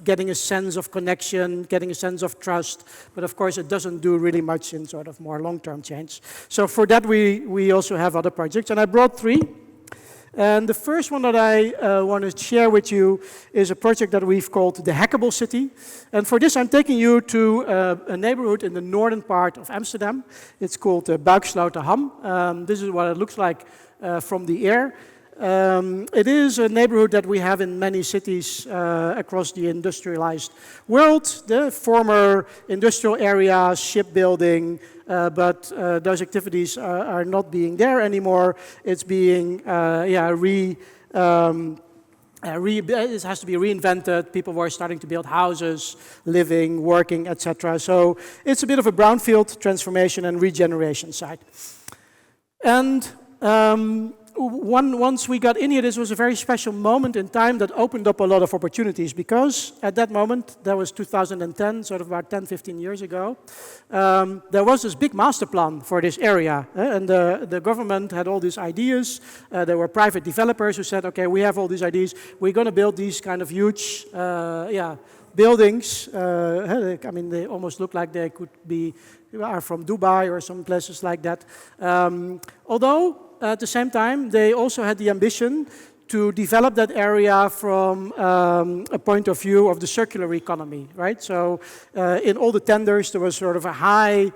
getting a sense of connection, getting a sense of trust. But of course, it doesn't do really much in sort of more long-term change. So for that, we also have other projects. And I brought 3. And the first one that I want to share with you is a project that we've called the Hackable City. And for this, I'm taking you to a neighborhood in the northern part of Amsterdam. It's called Buiksloterham. This is what it looks like from the air. It is a neighborhood that we have in many cities across the industrialized world. The former industrial areas, shipbuilding, but those activities are not being there anymore. It's being, it has to be reinvented. People were starting to build houses, living, working, etc. So it's a bit of a brownfield transformation and regeneration site. And once we got in here, this was a very special moment in time that opened up a lot of opportunities, because at that moment, that was 2010, sort of about 10, 15 years ago, there was this big master plan for this area. And the government had all these ideas. There were private developers who said, okay, we have all these ideas. We're going to build these kind of huge buildings. I mean, they almost look like they could be are from Dubai or some places like that. Although, at the same time, they also had the ambition to develop that area from a point of view of the circular economy, right? So in all the tenders, there was sort of a high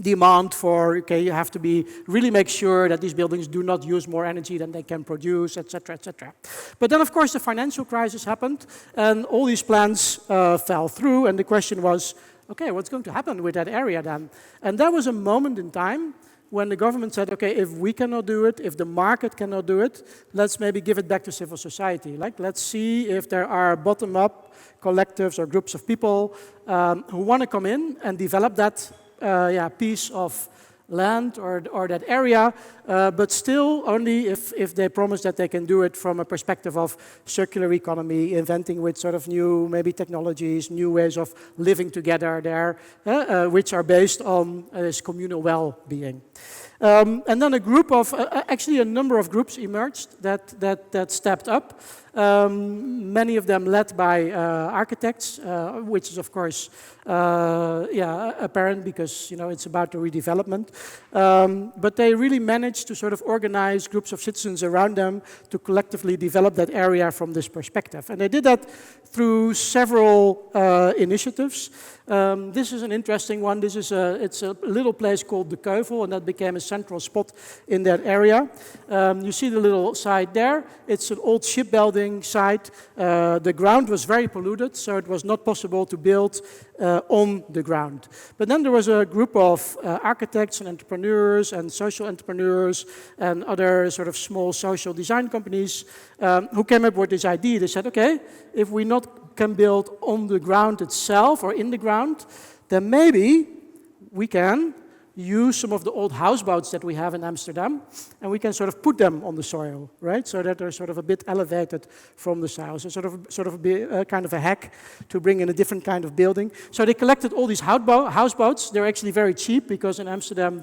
demand for, okay, you have to really make sure that these buildings do not use more energy than they can produce, etc., etc. But then, of course, the financial crisis happened, and all these plans fell through, and the question was, okay, what's going to happen with that area then? And that was a moment in time when the government said, okay, if we cannot do it, if the market cannot do it, let's maybe give it back to civil society. Like, let's see if there are bottom-up collectives or groups of people who want to come in and develop that piece of land or that area, but still only if they promise that they can do it from a perspective of circular economy, inventing with sort of new maybe technologies, new ways of living together there, which are based on this communal well-being. And then a group of, actually a number of groups emerged that stepped up. Many of them led by architects, which is of course apparent because it's about the redevelopment. But they really managed to sort of organize groups of citizens around them to collectively develop that area from this perspective. And they did that through several initiatives. This is an interesting one. It's a little place called the Keuvel, and that became a central spot in that area. You see the little site there. It's an old shipbuilding site. The ground was very polluted, so it was not possible to build on the ground. But then there was a group of architects and entrepreneurs and social entrepreneurs and other sort of small social design companies who came up with this idea. They said, okay, if we not can build on the ground itself or in the ground, then maybe we can use some of the old houseboats that we have in Amsterdam, and we can sort of put them on the soil, right? So that they're sort of a bit elevated from the soil. So sort of a kind of a hack to bring in a different kind of building. So they collected all these houseboats. They're actually very cheap because in Amsterdam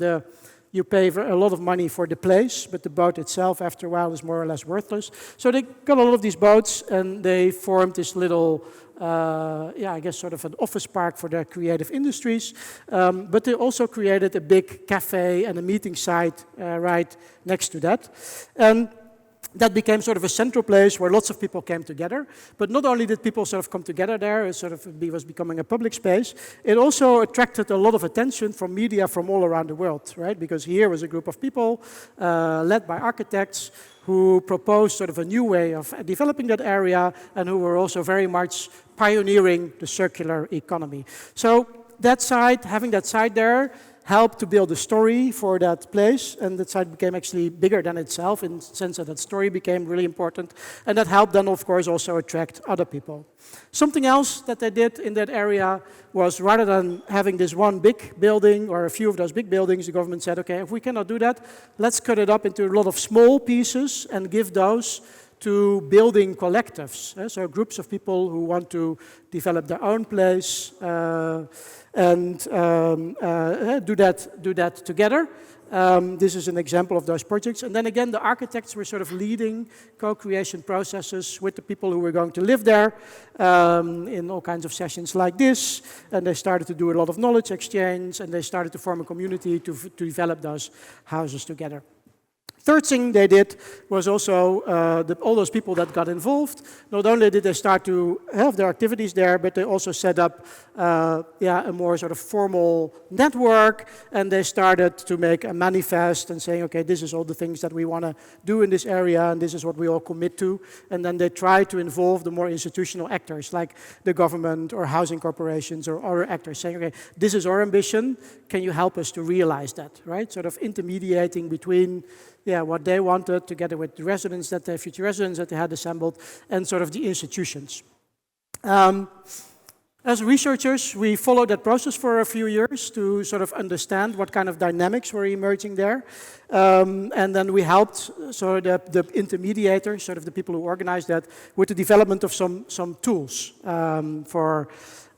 you pay a lot of money for the place, but the boat itself after a while is more or less worthless. So they got a lot of these boats and they formed this little, I guess sort of an office park for their creative industries. But they also created a big cafe and a meeting site right next to that. And that became sort of a central place where lots of people came together. But not only did people sort of come together there, it sort of was becoming a public space, it also attracted a lot of attention from media from all around the world, right? Because here was a group of people led by architects who proposed sort of a new way of developing that area and who were also very much pioneering the circular economy. So that site, having that site there, helped to build a story for that place, and that site became actually bigger than itself in the sense that that story became really important, and that helped then, of course, also attract other people. Something else that they did in that area was, rather than having this one big building or a few of those big buildings, the government said, okay, if we cannot do that, let's cut it up into a lot of small pieces and give those to building collectives, so groups of people who want to develop their own place and do that together. This is an example of those projects. And then again, the architects were sort of leading co-creation processes with the people who were going to live there in all kinds of sessions like this. And they started to do a lot of knowledge exchange, and they started to form a community to develop those houses together. Third thing they did was also all those people that got involved. Not only did they start to have their activities there, but they also set up a more sort of formal network, and they started to make a manifest and saying, okay, this is all the things that we want to do in this area, and this is what we all commit to. And then they try to involve the more institutional actors, like the government or housing corporations or other actors, saying, okay, this is our ambition, can you help us to realize that, right? Sort of intermediating between what they wanted, together with the residents future residents that they had assembled, and sort of the institutions. As researchers, we followed that process for a few years to sort of understand what kind of dynamics were emerging there. And then we helped the intermediators, sort of the people who organized that, with the development of some tools for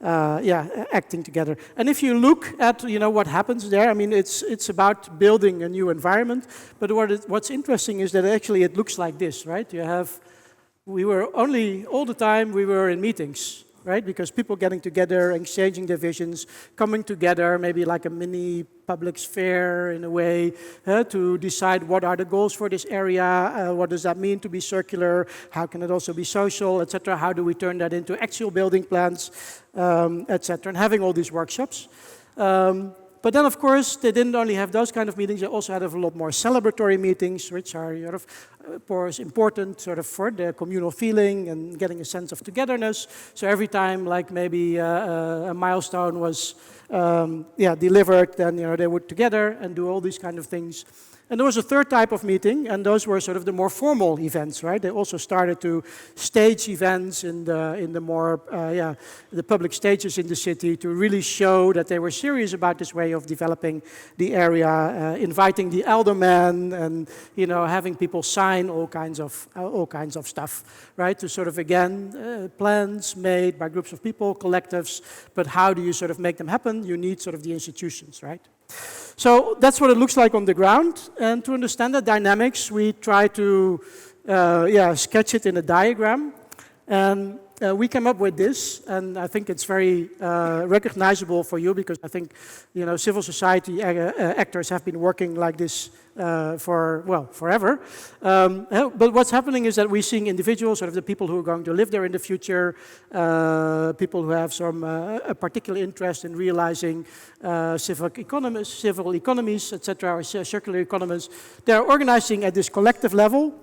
acting together. And if you look at what happens there, I mean, it's about building a new environment. But what's interesting is that actually it looks like this, right? We were all the time we were in meetings, right? Because people getting together, exchanging their visions, coming together, maybe like a mini public sphere in a way, to decide what are the goals for this area, what does that mean to be circular, how can it also be social, etc. How do we turn that into actual building plans, etc. And having all these workshops. But then, of course, they didn't only have those kind of meetings, they also had a lot more celebratory meetings, which are of course important sort of for the communal feeling and getting a sense of togetherness. So every time, like maybe a milestone was delivered, then they would together and do all these kind of things. And there was a third type of meeting, and those were sort of the more formal events, right? They also started to stage events in the more the public stages in the city to really show that they were serious about this way of developing the area, inviting the aldermen, and having people sign all kinds of stuff, right? To sort of again plans made by groups of people, collectives, but how do you sort of make them happen? You need sort of the institutions, right? So that's what it looks like on the ground. And to understand the dynamics, we try to sketch it in a diagram. And we came up with this, and I think it's very recognizable for you, because I think civil society actors have been working like this forever. But what's happening is that we're seeing individuals, sort of the people who are going to live there in the future, people who have some a particular interest in realizing civil economies, etc., or circular economies. They're organizing at this collective level.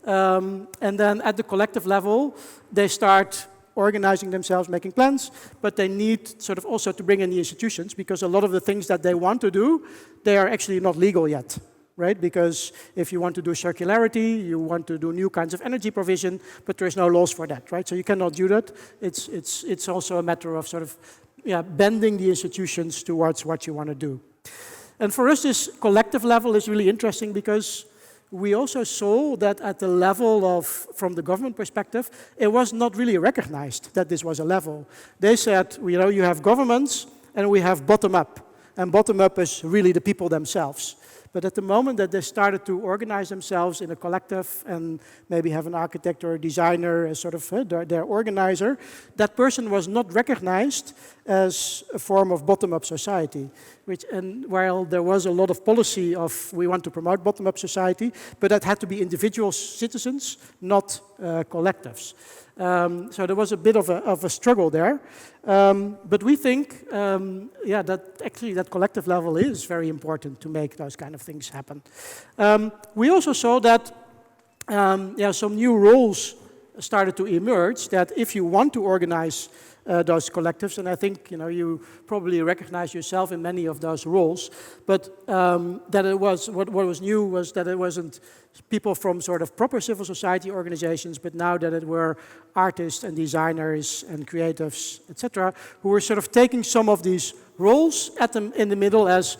And then at the collective level, they start organizing themselves, making plans, but they need sort of also to bring in the institutions, because a lot of the things that they want to do, they are actually not legal yet, right? Because if you want to do circularity, you want to do new kinds of energy provision, but there's no laws for that, right? So you cannot do that. It's also a matter of sort of bending the institutions towards what you want to do. And for us, this collective level is really interesting, because we also saw that at the level of, from the government perspective, it was not really recognized that this was a level. They said, you have governments and we have bottom-up. And bottom-up is really the people themselves. But at the moment that they started to organize themselves in a collective and maybe have an architect or a designer as sort of their organizer, that person was not recognized as a form of bottom-up society. And while there was a lot of policy of we want to promote bottom-up society, but that had to be individual citizens, not collectives. So there was a bit of a struggle there. But we think, that actually that collective level is very important to make those kind of things happen. We also saw that some new roles started to emerge, that if you want to organize those collectives, and I think you probably recognize yourself in many of those roles, but that it was what was new was that it wasn't people from sort of proper civil society organizations, but now that it were artists and designers and creatives, etc., who were sort of taking some of these roles at them in the middle as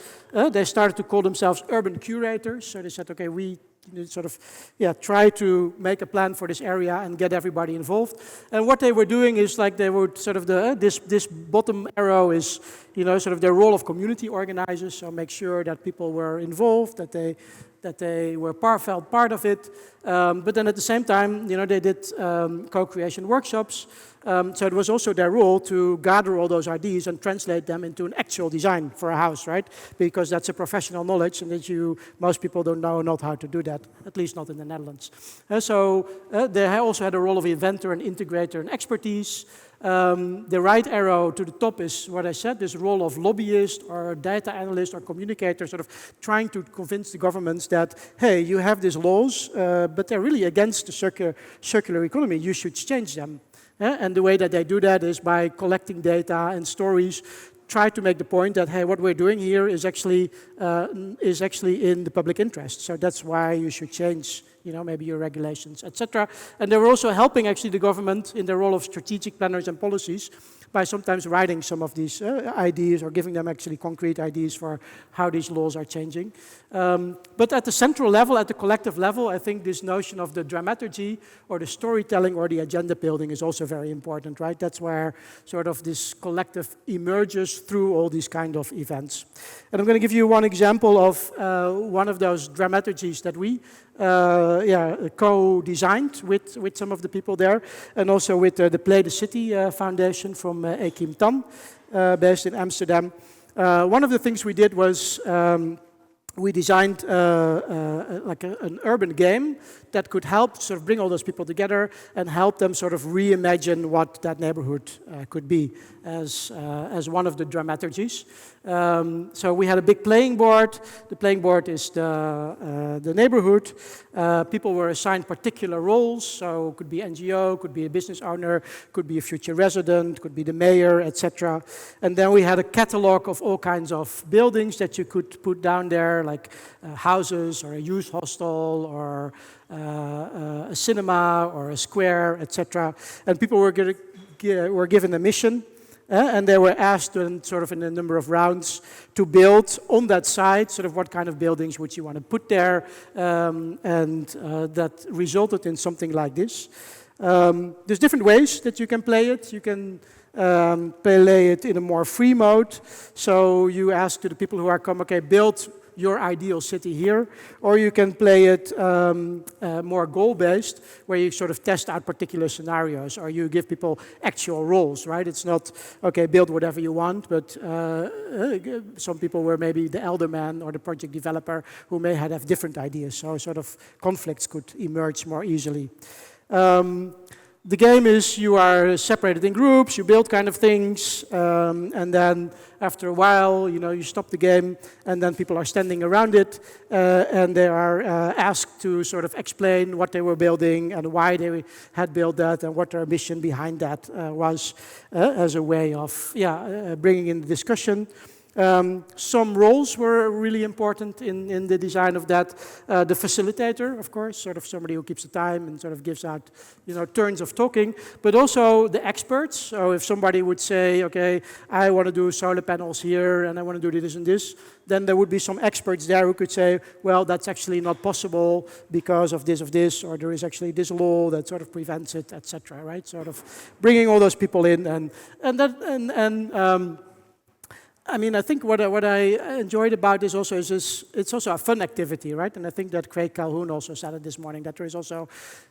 they started to call themselves urban curators. So they said, okay, we sort of try to make a plan for this area and get everybody involved. And what they were doing is like they would sort of this bottom arrow is sort of their role of community organizers. So make sure that people were involved, that they were felt part of it. But then at the same time, they did co-creation workshops. So it was also their role to gather all those ideas and translate them into an actual design for a house, right? Because that's a professional knowledge, and that most people don't know not how to do that, at least not in the Netherlands. So they also had a role of inventor and integrator and expertise. The right arrow to the top is what I said, this role of lobbyist or data analyst or communicator, sort of trying to convince the governments that, hey, you have these laws, but they're really against the circular economy. You should change them. And the way that they do that is by collecting data and stories, try to make the point that, hey, what we're doing here is actually in the public interest. So that's why you should change, maybe your regulations, etc. And they were also helping actually the government in their role of strategic planners and policies by sometimes writing some of these ideas or giving them actually concrete ideas for how these laws are changing. But at the central level, at the collective level, I think this notion of the dramaturgy or the storytelling or the agenda building is also very important, right? That's where sort of this collective emerges through all these kind of events. And I'm going to give you one example of one of those dramaturgies that we co-designed with some of the people there, and also with the Play the City Foundation from Akim Tan, based in Amsterdam. One of the things we did was we designed an urban game that could help sort of bring all those people together and help them sort of reimagine what that neighborhood could be as one of the dramaturgies. So we had a big playing board. The playing board is the neighborhood. People were assigned particular roles, so it could be NGO, could be a business owner, could be a future resident, could be the mayor, etc. And then we had a catalog of all kinds of buildings that you could put down there, like houses or a youth hostel or a cinema or a square, etc. And people were given a mission, and they were asked sort of in a number of rounds to build on that site sort of what kind of buildings would you want to put there, and that resulted in something like this. There's different ways that you can play it. You can play it in a more free mode, so you ask to the people who are coming, okay, build your ideal city here, or you can play it more goal-based, where you sort of test out particular scenarios, or you give people actual roles, right? It's not, okay, build whatever you want, but some people were maybe the elderman or the project developer who may have different ideas, so sort of conflicts could emerge more easily. The game is you are separated in groups, you build kind of things, and then after a while, you stop the game, and then people are standing around it, and they are asked to sort of explain what they were building and why they had built that and what their mission behind that was as a way of bringing in the discussion. Some roles were really important in the design of that. The facilitator, of course, sort of somebody who keeps the time and sort of gives out, turns of talking, but also the experts. So if somebody would say, okay, I want to do solar panels here and I want to do this and this, then there would be some experts there who could say, well, that's actually not possible because of this, or there is actually this law that sort of prevents it, etc. Right? Sort of bringing all those people in I mean, I think what I enjoyed about this also is it's also a fun activity, right? And I think that Craig Calhoun also said it this morning, that there is also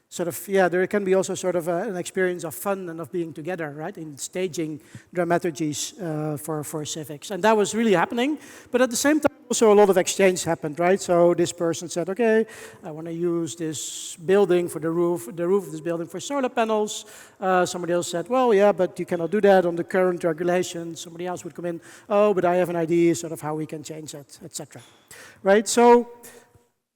sort of, there can be also sort of an experience of fun and of being together, right? In staging dramaturgies for civics. And that was really happening. But at the same time, also a lot of exchange happened, right? So this person said, okay, I want to use this building for the roof of this building for solar panels. Somebody else said, well, yeah, but you cannot do that on the current regulations. Somebody else would come in, oh, but I have an idea sort of how we can change it, etc. Right? So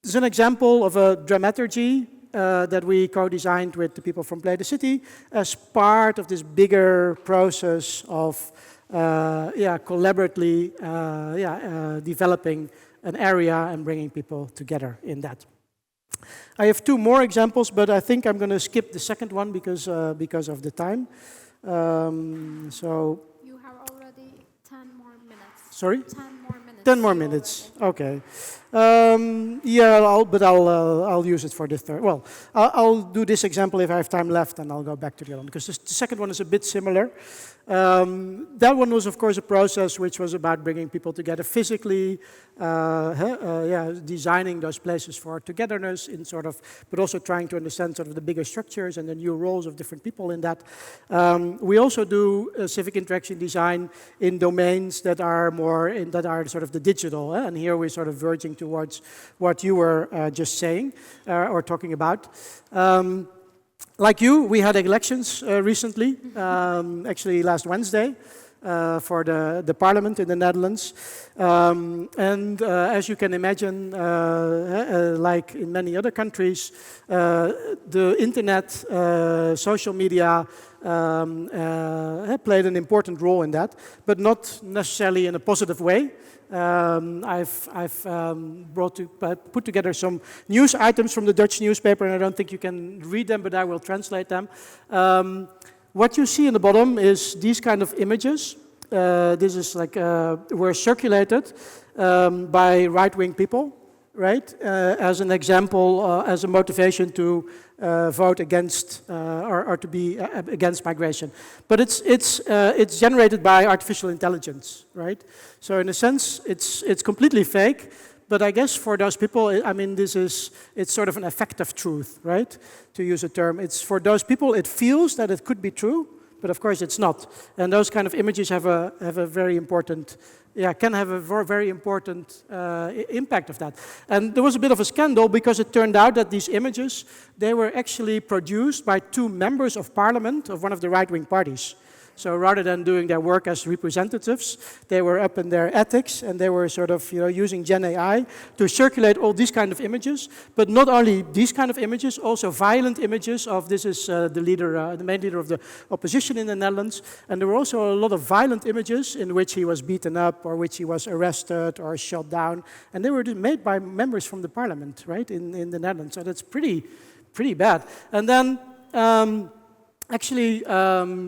this is an example of a dramaturgy that we co-designed with the people from Play the City as part of this bigger process of collaboratively developing an area and bringing people together in that. I have two more examples, but I think I'm going to skip the second one because of the time. So You have already 10 more minutes. Sorry? 10 more minutes. 10 more minutes. Okay. I'll use it for the third. Well, I'll do this example if I have time left, and I'll go back to the other one because the second one is a bit similar. That one was, of course, a process which was about bringing people together physically, designing those places for togetherness, but also trying to understand sort of the bigger structures and the new roles of different people in that. We also do civic interaction design in domains that are sort of the digital, and here we're sort of verging towards what you were just saying or talking about. Like you, we had elections recently, actually last Wednesday, for the parliament in the Netherlands. As you can imagine, like in many other countries, the internet, social media played an important role in that, but not necessarily in a positive way. I've put together some news items from the Dutch newspaper, and I don't think you can read them, but I will translate them. What you see in the bottom is these kind of images. This is like were circulated by right-wing people, right? As an example, as a motivation to vote against or to be against migration. But it's generated by artificial intelligence, right? So in a sense, it's completely fake. But I guess for those people, I mean, it's sort of an effective truth, right? To use a term, it's for those people, it feels that it could be true, but of course it's not. And those kind of images have a very important, can have a very important impact of that. And there was a bit of a scandal because it turned out that these images, they were actually produced by two members of parliament of one of the right-wing parties. So rather than doing their work as representatives, they were up in their attics and they were sort of, using Gen AI to circulate all these kind of images. But not only these kind of images, also violent images of this is the main leader of the opposition in the Netherlands. And there were also a lot of violent images in which he was beaten up or which he was arrested or shot down. And they were made by members from the parliament, right, in the Netherlands. So that's pretty bad. And then actually,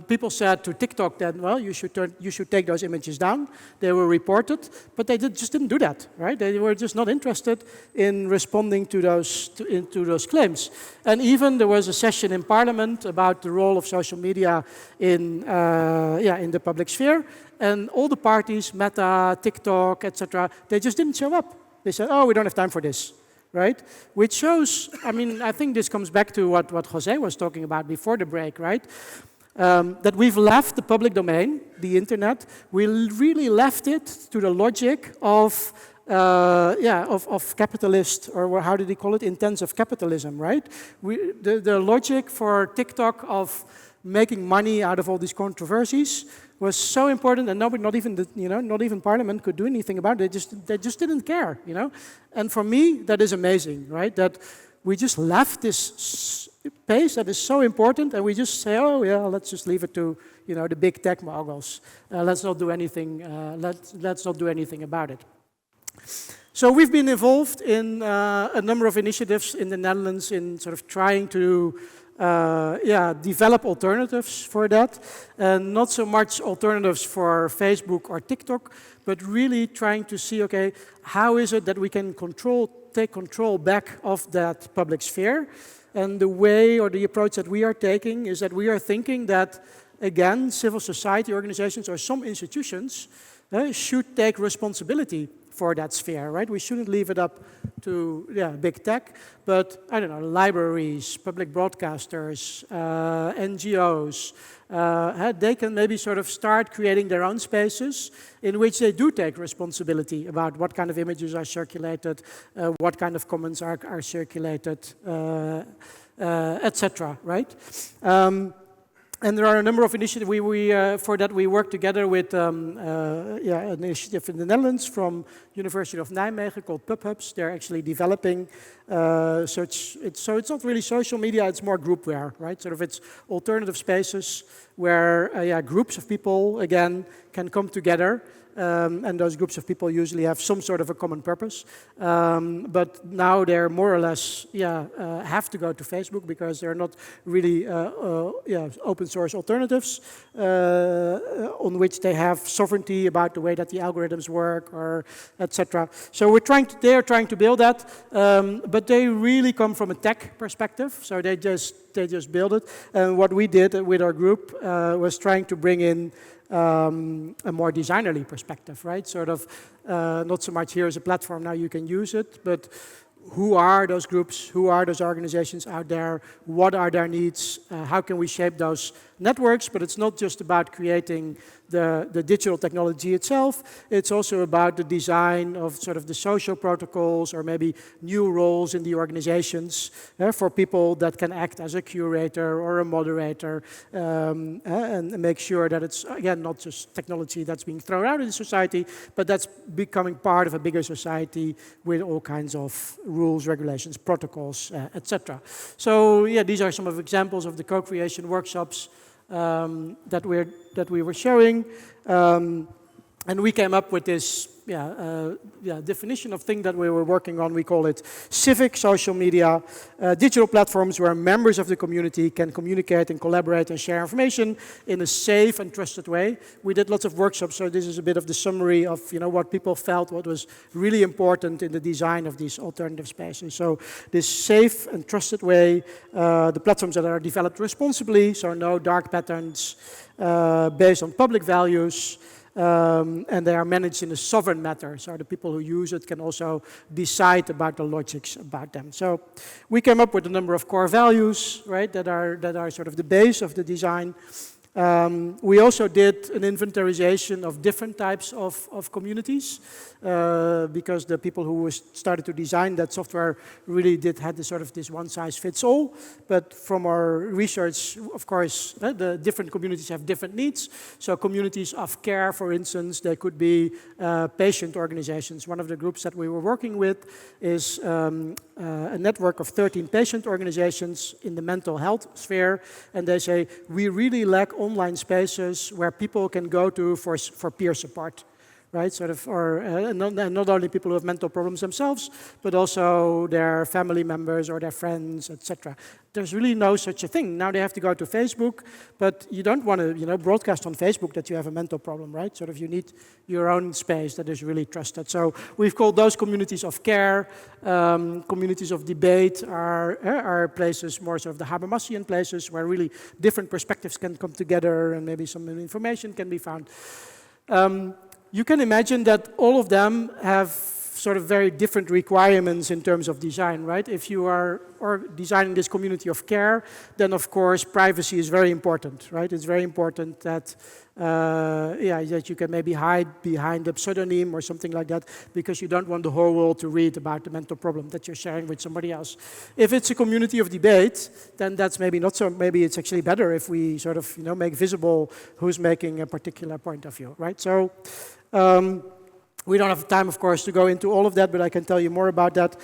people said to TikTok that, well, you should take those images down. They were reported, but they just didn't do that, right? They were just not interested in responding to those claims. And even there was a session in Parliament about the role of social media in the public sphere, and all the parties, Meta, TikTok, etc., they just didn't show up. They said, oh, we don't have time for this. Right? Which shows, I mean, I think this comes back to what Jose was talking about before the break, right? That we've left the public domain, the internet, we really left it to the logic of capitalist, or how did he call it? Intensive capitalism, right? The logic for TikTok of making money out of all these controversies was so important, and nobody, not even Parliament, could do anything about it. They just didn't care, And for me, that is amazing, right? That we just left this space that is so important, and we just say, oh yeah, let's just leave it to the big tech moguls. Let's not do anything. Let's not do anything about it. So we've been involved in a number of initiatives in the Netherlands in sort of trying to develop alternatives for that, and not so much alternatives for Facebook or TikTok, but really trying to see, okay, how is it that we can take control back of that public sphere? And the way or the approach that we are taking is that we are thinking that, again, civil society organizations or some institutions should take responsibility for that sphere, right? We shouldn't leave it up to big tech, but I don't know, libraries, public broadcasters, NGOs, they can maybe sort of start creating their own spaces in which they do take responsibility about what kind of images are circulated, what kind of comments are circulated, etc. Right? And there are a number of initiatives. For that we work together with an initiative in the Netherlands from University of Nijmegen called PubHubs. They're actually developing so it's not really social media. It's more groupware, right? Sort of it's alternative spaces where groups of people again can come together. And those groups of people usually have some sort of a common purpose. But now they're more or less, have to go to Facebook because they're not really open source alternatives on which they have sovereignty about the way that the algorithms work, or etc. So they're trying to build that, but they really come from a tech perspective. So they just build it. And what we did with our group was trying to bring in a more designerly perspective, right? Sort of not so much here's a platform, now you can use it, but who are those groups, who are those organizations out there, what are their needs, how can we shape those networks? But it's not just about creating the digital technology itself, it's also about the design of sort of the social protocols or maybe new roles in the organizations for people that can act as a curator or a moderator and make sure that it's, again, not just technology that's being thrown out in society, but that's becoming part of a bigger society with all kinds of rules, regulations, protocols, etc. So yeah, these are some of examples of the co-creation workshops that we were showing, and we came up with this definition of thing that we were working on. We call it civic social media, digital platforms where members of the community can communicate and collaborate and share information in a safe and trusted way. We did lots of workshops, so this is a bit of the summary of what people felt, what was really important in the design of these alternative spaces. So this safe and trusted way, the platforms that are developed responsibly, so no dark patterns, based on public values, and they are managed in a sovereign manner, so the people who use it can also decide about the logics about them. So we came up with a number of core values, right, that are sort of the base of the design. We also did an inventarization of different types of communities because the people who started to design that software really had this sort of this one-size-fits-all. But from our research, of course, the different communities have different needs. So communities of care, for instance, they could be patient organizations. One of the groups that we were working with is a network of 13 patient organizations in the mental health sphere, and they say, we really lack online spaces where people can go to for peer support, right? Sort of, or not only people who have mental problems themselves, but also their family members or their friends, etc. There's really no such a thing. Now they have to go to Facebook, but you don't want to, broadcast on Facebook that you have a mental problem, right? Sort of, you need your own space that is really trusted. So we've called those communities of care. Communities of debate are places, more sort of the Habermasian places, where really different perspectives can come together and maybe some information can be found. You can imagine that all of them have sort of very different requirements in terms of design, right? If you are designing this community of care, then of course privacy is very important, right? It's very important that that you can maybe hide behind a pseudonym or something like that, because you don't want the whole world to read about the mental problem that you're sharing with somebody else. If it's a community of debate, then that's maybe not so. Maybe it's actually better if we sort of make visible who's making a particular point of view, right? So. We don't have time, of course, to go into all of that, but I can tell you more about that.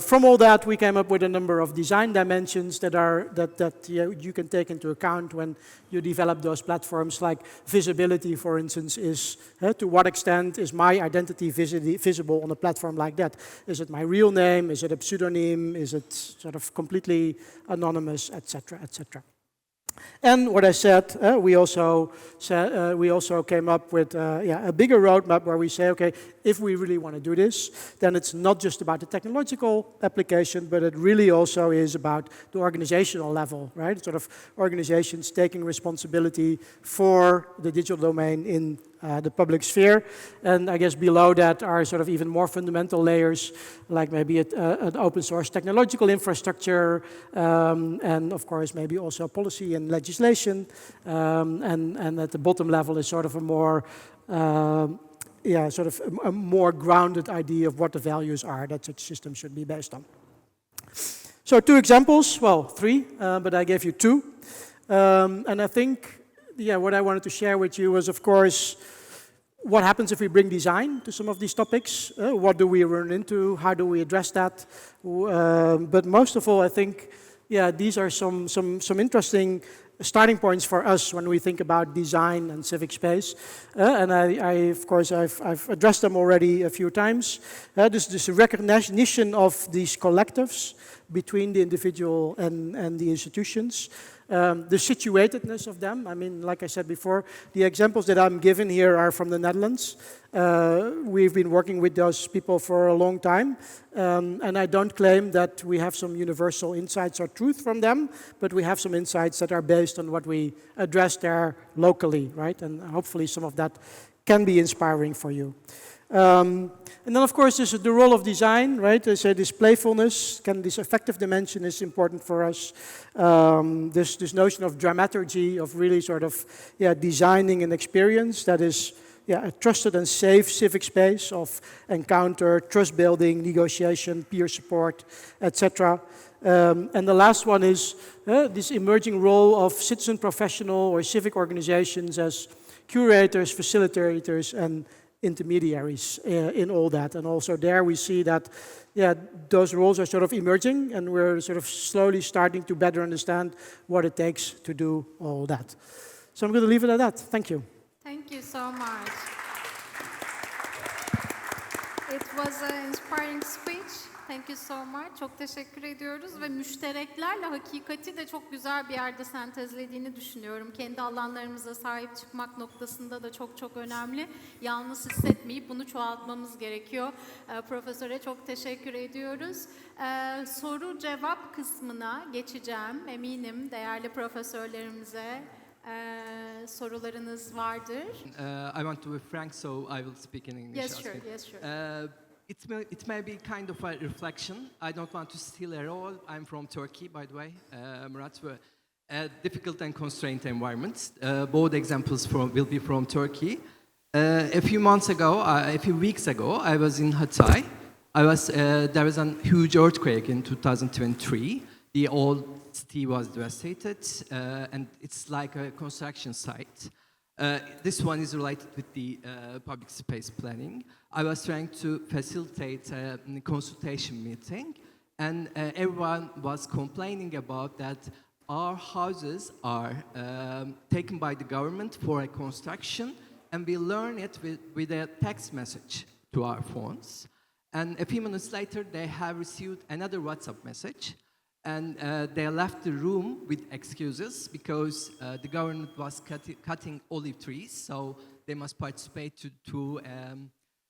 From all that, we came up with a number of design dimensions that you can take into account when you develop those platforms. Like visibility, for instance, is to what extent is my identity visible on a platform like that? Is it my real name? Is it a pseudonym? Is it sort of completely anonymous, etc., etc.? And what I said, we also came up with a bigger roadmap where we say, okay, if we really want to do this, then it's not just about the technological application, but it really also is about the organizational level, right? Sort of organizations taking responsibility for the digital domain in the public sphere. And I guess below that are sort of even more fundamental layers, like maybe an open source technological infrastructure, and of course maybe also policy and legislation. And at the bottom level is sort of a more sort of a more grounded idea of what the values are that such systems should be based on. So 2 examples, well 3, but I gave you 2. And I think, what I wanted to share with you was, of course, what happens if we bring design to some of these topics? What do we run into? How do we address that? But most of all, I think, these are some interesting starting points for us when we think about design and civic space. And of course, I've addressed them already a few times. This recognition of these collectives between the individual and the institutions. The situatedness of them. I mean, like I said before, the examples that I'm given here are from the Netherlands. We've been working with those people for a long time. And I don't claim that we have some universal insights or truth from them, but we have some insights that are based on what we address there locally, right? And hopefully some of that can be inspiring for you. And then, of course, there's the role of design, right? They say this playfulness, this affective dimension is important for us. This notion of dramaturgy, of really sort of, designing an experience that is, a trusted and safe civic space of encounter, trust building, negotiation, peer support, etc. And the last one is this emerging role of citizen professional or civic organizations as curators, facilitators, and intermediaries in all that. And also there we see that, those roles are sort of emerging, and we're sort of slowly starting to better understand what it takes to do all that. So I'm going to leave it at that. Thank you. Thank you so much. It was an inspiring speech. Thank you so much. Çok teşekkür ediyoruz ve müştereklerle hakikati de çok güzel bir yerde sentezlediğini düşünüyorum. Kendi alanlarımıza sahip çıkmak noktasında da çok önemli. Yalnız hissetmeyip bunu çoğaltmamız gerekiyor. Profesöre çok teşekkür ediyoruz. Soru cevap kısmına geçeceğim. Eminim değerli profesörlerimize sorularınız vardır. I want to be frank, so I will speak in English. Yes, sure. It may be kind of a reflection. I don't want to steal at all. I'm from Turkey, by the way. Murat, a difficult and constrained environment. Both examples will be from Turkey. A few weeks ago, I was in Hatay. There was a huge earthquake in 2023. The old city was devastated, and it's like a construction site. This one is related with the public space planning. I was trying to facilitate a consultation meeting, and everyone was complaining about that our houses are taken by the government for a construction, and we learn it with a text message to our phones. And a few minutes later, they have received another WhatsApp message, and they left the room with excuses because the government was cutting olive trees, so they must participate to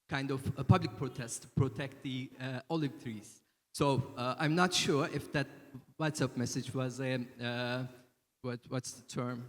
kind of a public protest to protect the olive trees. So I'm not sure if that WhatsApp message was what's the term?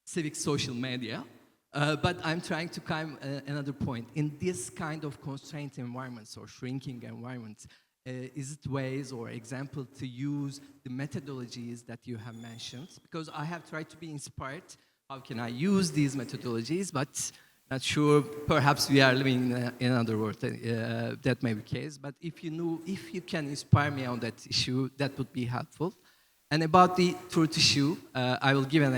Civic social media. But I'm trying to climb another point. In this kind of constrained environments or shrinking environments, is it ways or example to use the methodologies that you have mentioned? Because I have tried to be inspired. How can I use these methodologies? But not sure. Perhaps we are living in another world. That may be the case. But if you can inspire me on that issue, that would be helpful. And about the truth issue, I will give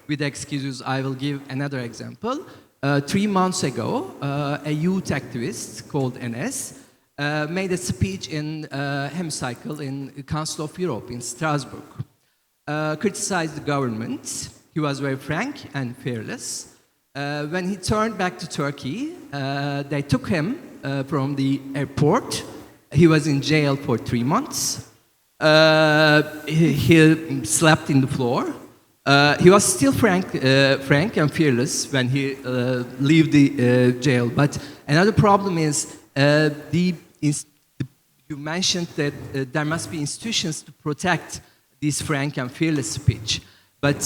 with excuses. I will give another example. 3 months ago, a youth activist called NS made a speech in hemicycle in the Council of Europe in Strasbourg, criticized the government. He was very frank and fearless. When he turned back to Turkey, they took him from the airport. He was in jail for 3 months. He slept in the floor. He was still frank and fearless when he left the jail. But another problem is you mentioned that there must be institutions to protect this frank and fearless speech. But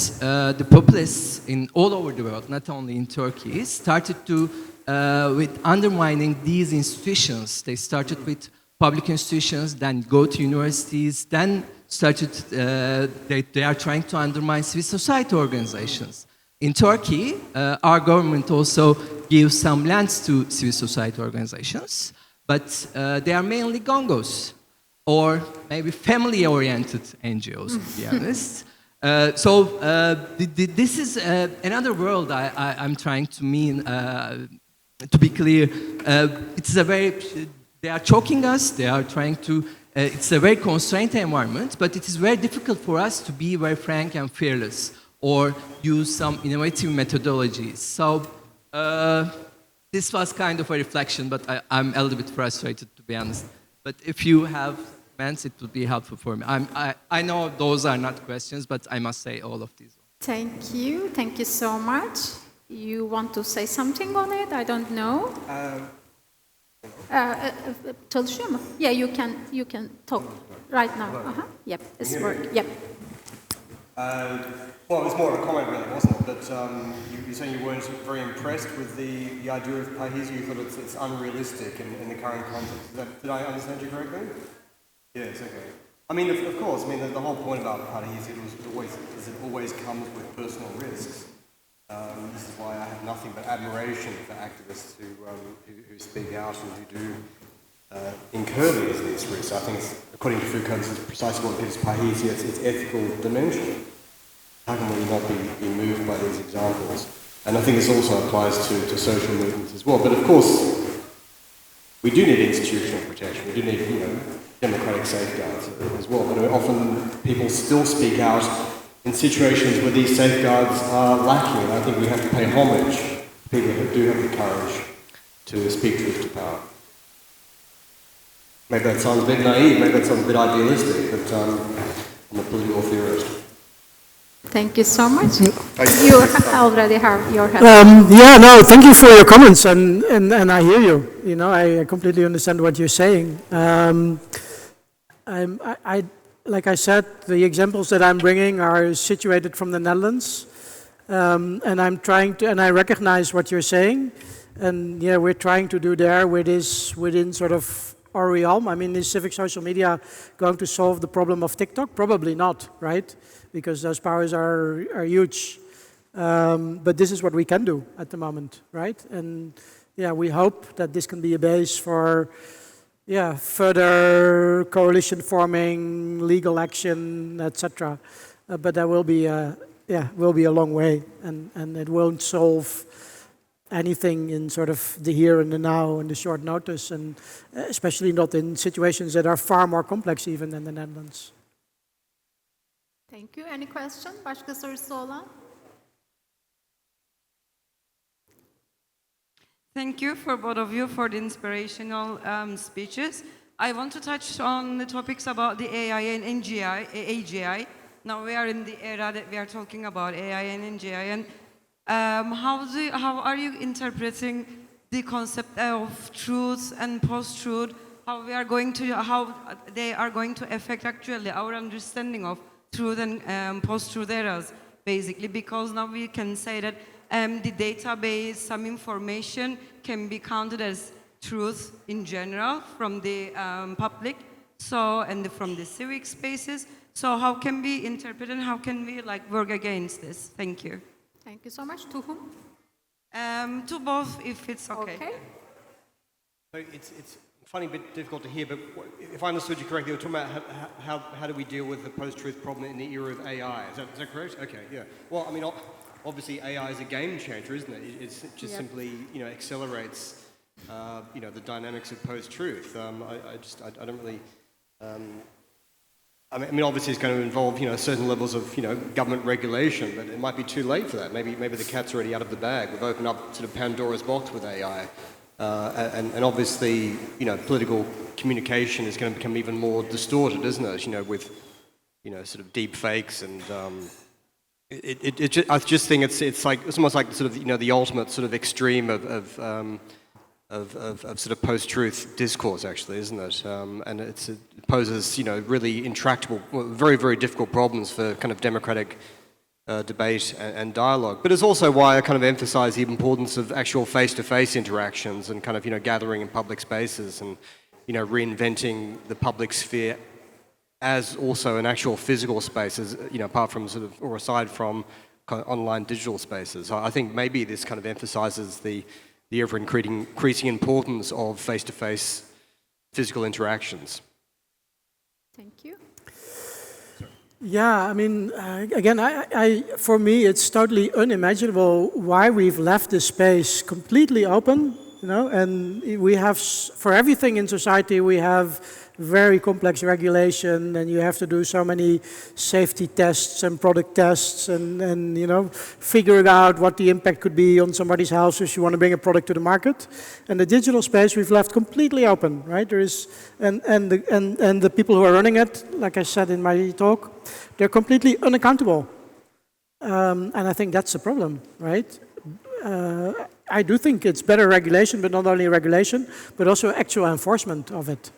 the populists in all over the world, not only in Turkey, started to with undermining these institutions. They started with public institutions, then go to universities, then started, they are trying to undermine civil society organizations. In Turkey, our government also gives some lands to civil society organizations, but they are mainly gongos, or maybe family-oriented NGOs, to be honest. This is another world I'm trying to mean, to be clear. It's a very, they are choking us, they are trying to, it's a very constrained environment, but it is very difficult for us to be very frank and fearless, or use some innovative methodologies. So this was kind of a reflection, but I'm a little bit frustrated, to be honest. But if you have comments, it would be helpful for me. I know those are not questions, but I must say all of these. Thank you so much. You want to say something on it? I don't know. Çalışıyor mu? Yeah, you can talk right now. Yep, it's work. Yep. Well, it was more of a comment, really, wasn't it? That you're saying you weren't very impressed with the idea of PACE. You thought it's unrealistic in the current context. Did I understand you correctly? Yes. Okay. I mean, of course. I mean, the whole point about PACE is it always comes with personal risks. This is why I have nothing but admiration for activists who speak out and who do incur these risks. I think, according to Foucault, this is precisely what gives PACE its ethical dimension. How can we not be moved by these examples? And I think this also applies to social movements as well. But of course, we do need institutional protection. We do need, democratic safeguards as well. But often people still speak out in situations where these safeguards are lacking. And I think we have to pay homage to people who do have the courage to speak truth to power. Maybe that sounds a bit naive, maybe that sounds a bit idealistic, but I'm a political theorist. Thank you so much. You already have your hand. Thank you for your comments, and I hear you. I completely understand what you're saying. Like I said, the examples that I'm bringing are situated from the Netherlands, and I recognize what you're saying, and we're trying to do there within sort of our realm. I mean, is civic social media going to solve the problem of TikTok? Probably not, right? Because those powers are huge. But this is what we can do at the moment, right? And we hope that this can be a base for further coalition forming, legal action, etc. But that will be a long way, and it won't solve anything in sort of the here and the now and the short notice, and especially not in situations that are far more complex even than the Netherlands. Thank you. Any question? Başka sorusu olan? Thank you for both of you for the inspirational speeches. I want to touch on the topics about the AI and AGI. Now we are in the era that we are talking about AI and AGI, and how are you interpreting the concept of truth and post-truth? How they are going to affect actually our understanding of truth and post-truth eras, basically, because now we can say that the database, some information can be counted as truth in general from the public, and from the civic spaces. So how can we interpret and how can we work against this? Thank you. Thank you so much. To whom? To both, if it's okay. So it's funny, a bit difficult to hear, but if I understood you correctly, you were talking about how do we deal with the post-truth problem in the era of AI. Is that correct? Okay, yeah. Well, I mean, obviously AI is a game changer, isn't it? It's just simply, accelerates, the dynamics of post-truth. I don't really. I mean, obviously it's going to involve, certain levels of, government regulation, but it might be too late for that. Maybe the cat's already out of the bag. We've opened up sort of Pandora's box with AI. And obviously, political communication is going to become even more distorted, isn't it? With, sort of deep fakes and I just think it's almost like sort of, the ultimate sort of extreme of sort of post-truth discourse, actually, isn't it? And it poses, really intractable, very, very difficult problems for kind of democratic debate and dialogue. But it's also why I kind of emphasize the importance of actual face-to-face interactions and kind of, gathering in public spaces and, reinventing the public sphere as also an actual physical spaces, apart from or aside from kind of online digital spaces. I think maybe this kind of emphasizes the ever-increasing importance of face-to-face physical interactions. Thank you. Yeah, I mean, again, for me, it's totally unimaginable why we've left this space completely open, and we have, for everything in society, we have very complex regulation, and you have to do so many safety tests and product tests and figuring out what the impact could be on somebody's house if you want to bring a product to the market. And the digital space we've left completely open, right? There is, and the people who are running it, like I said in my talk, they're completely unaccountable. And I think that's the problem, right? I do think it's better regulation, but not only regulation, but also actual enforcement of it.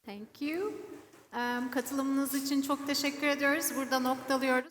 Thank you. Katılımınız için çok teşekkür ediyoruz. Burada noktalıyoruz.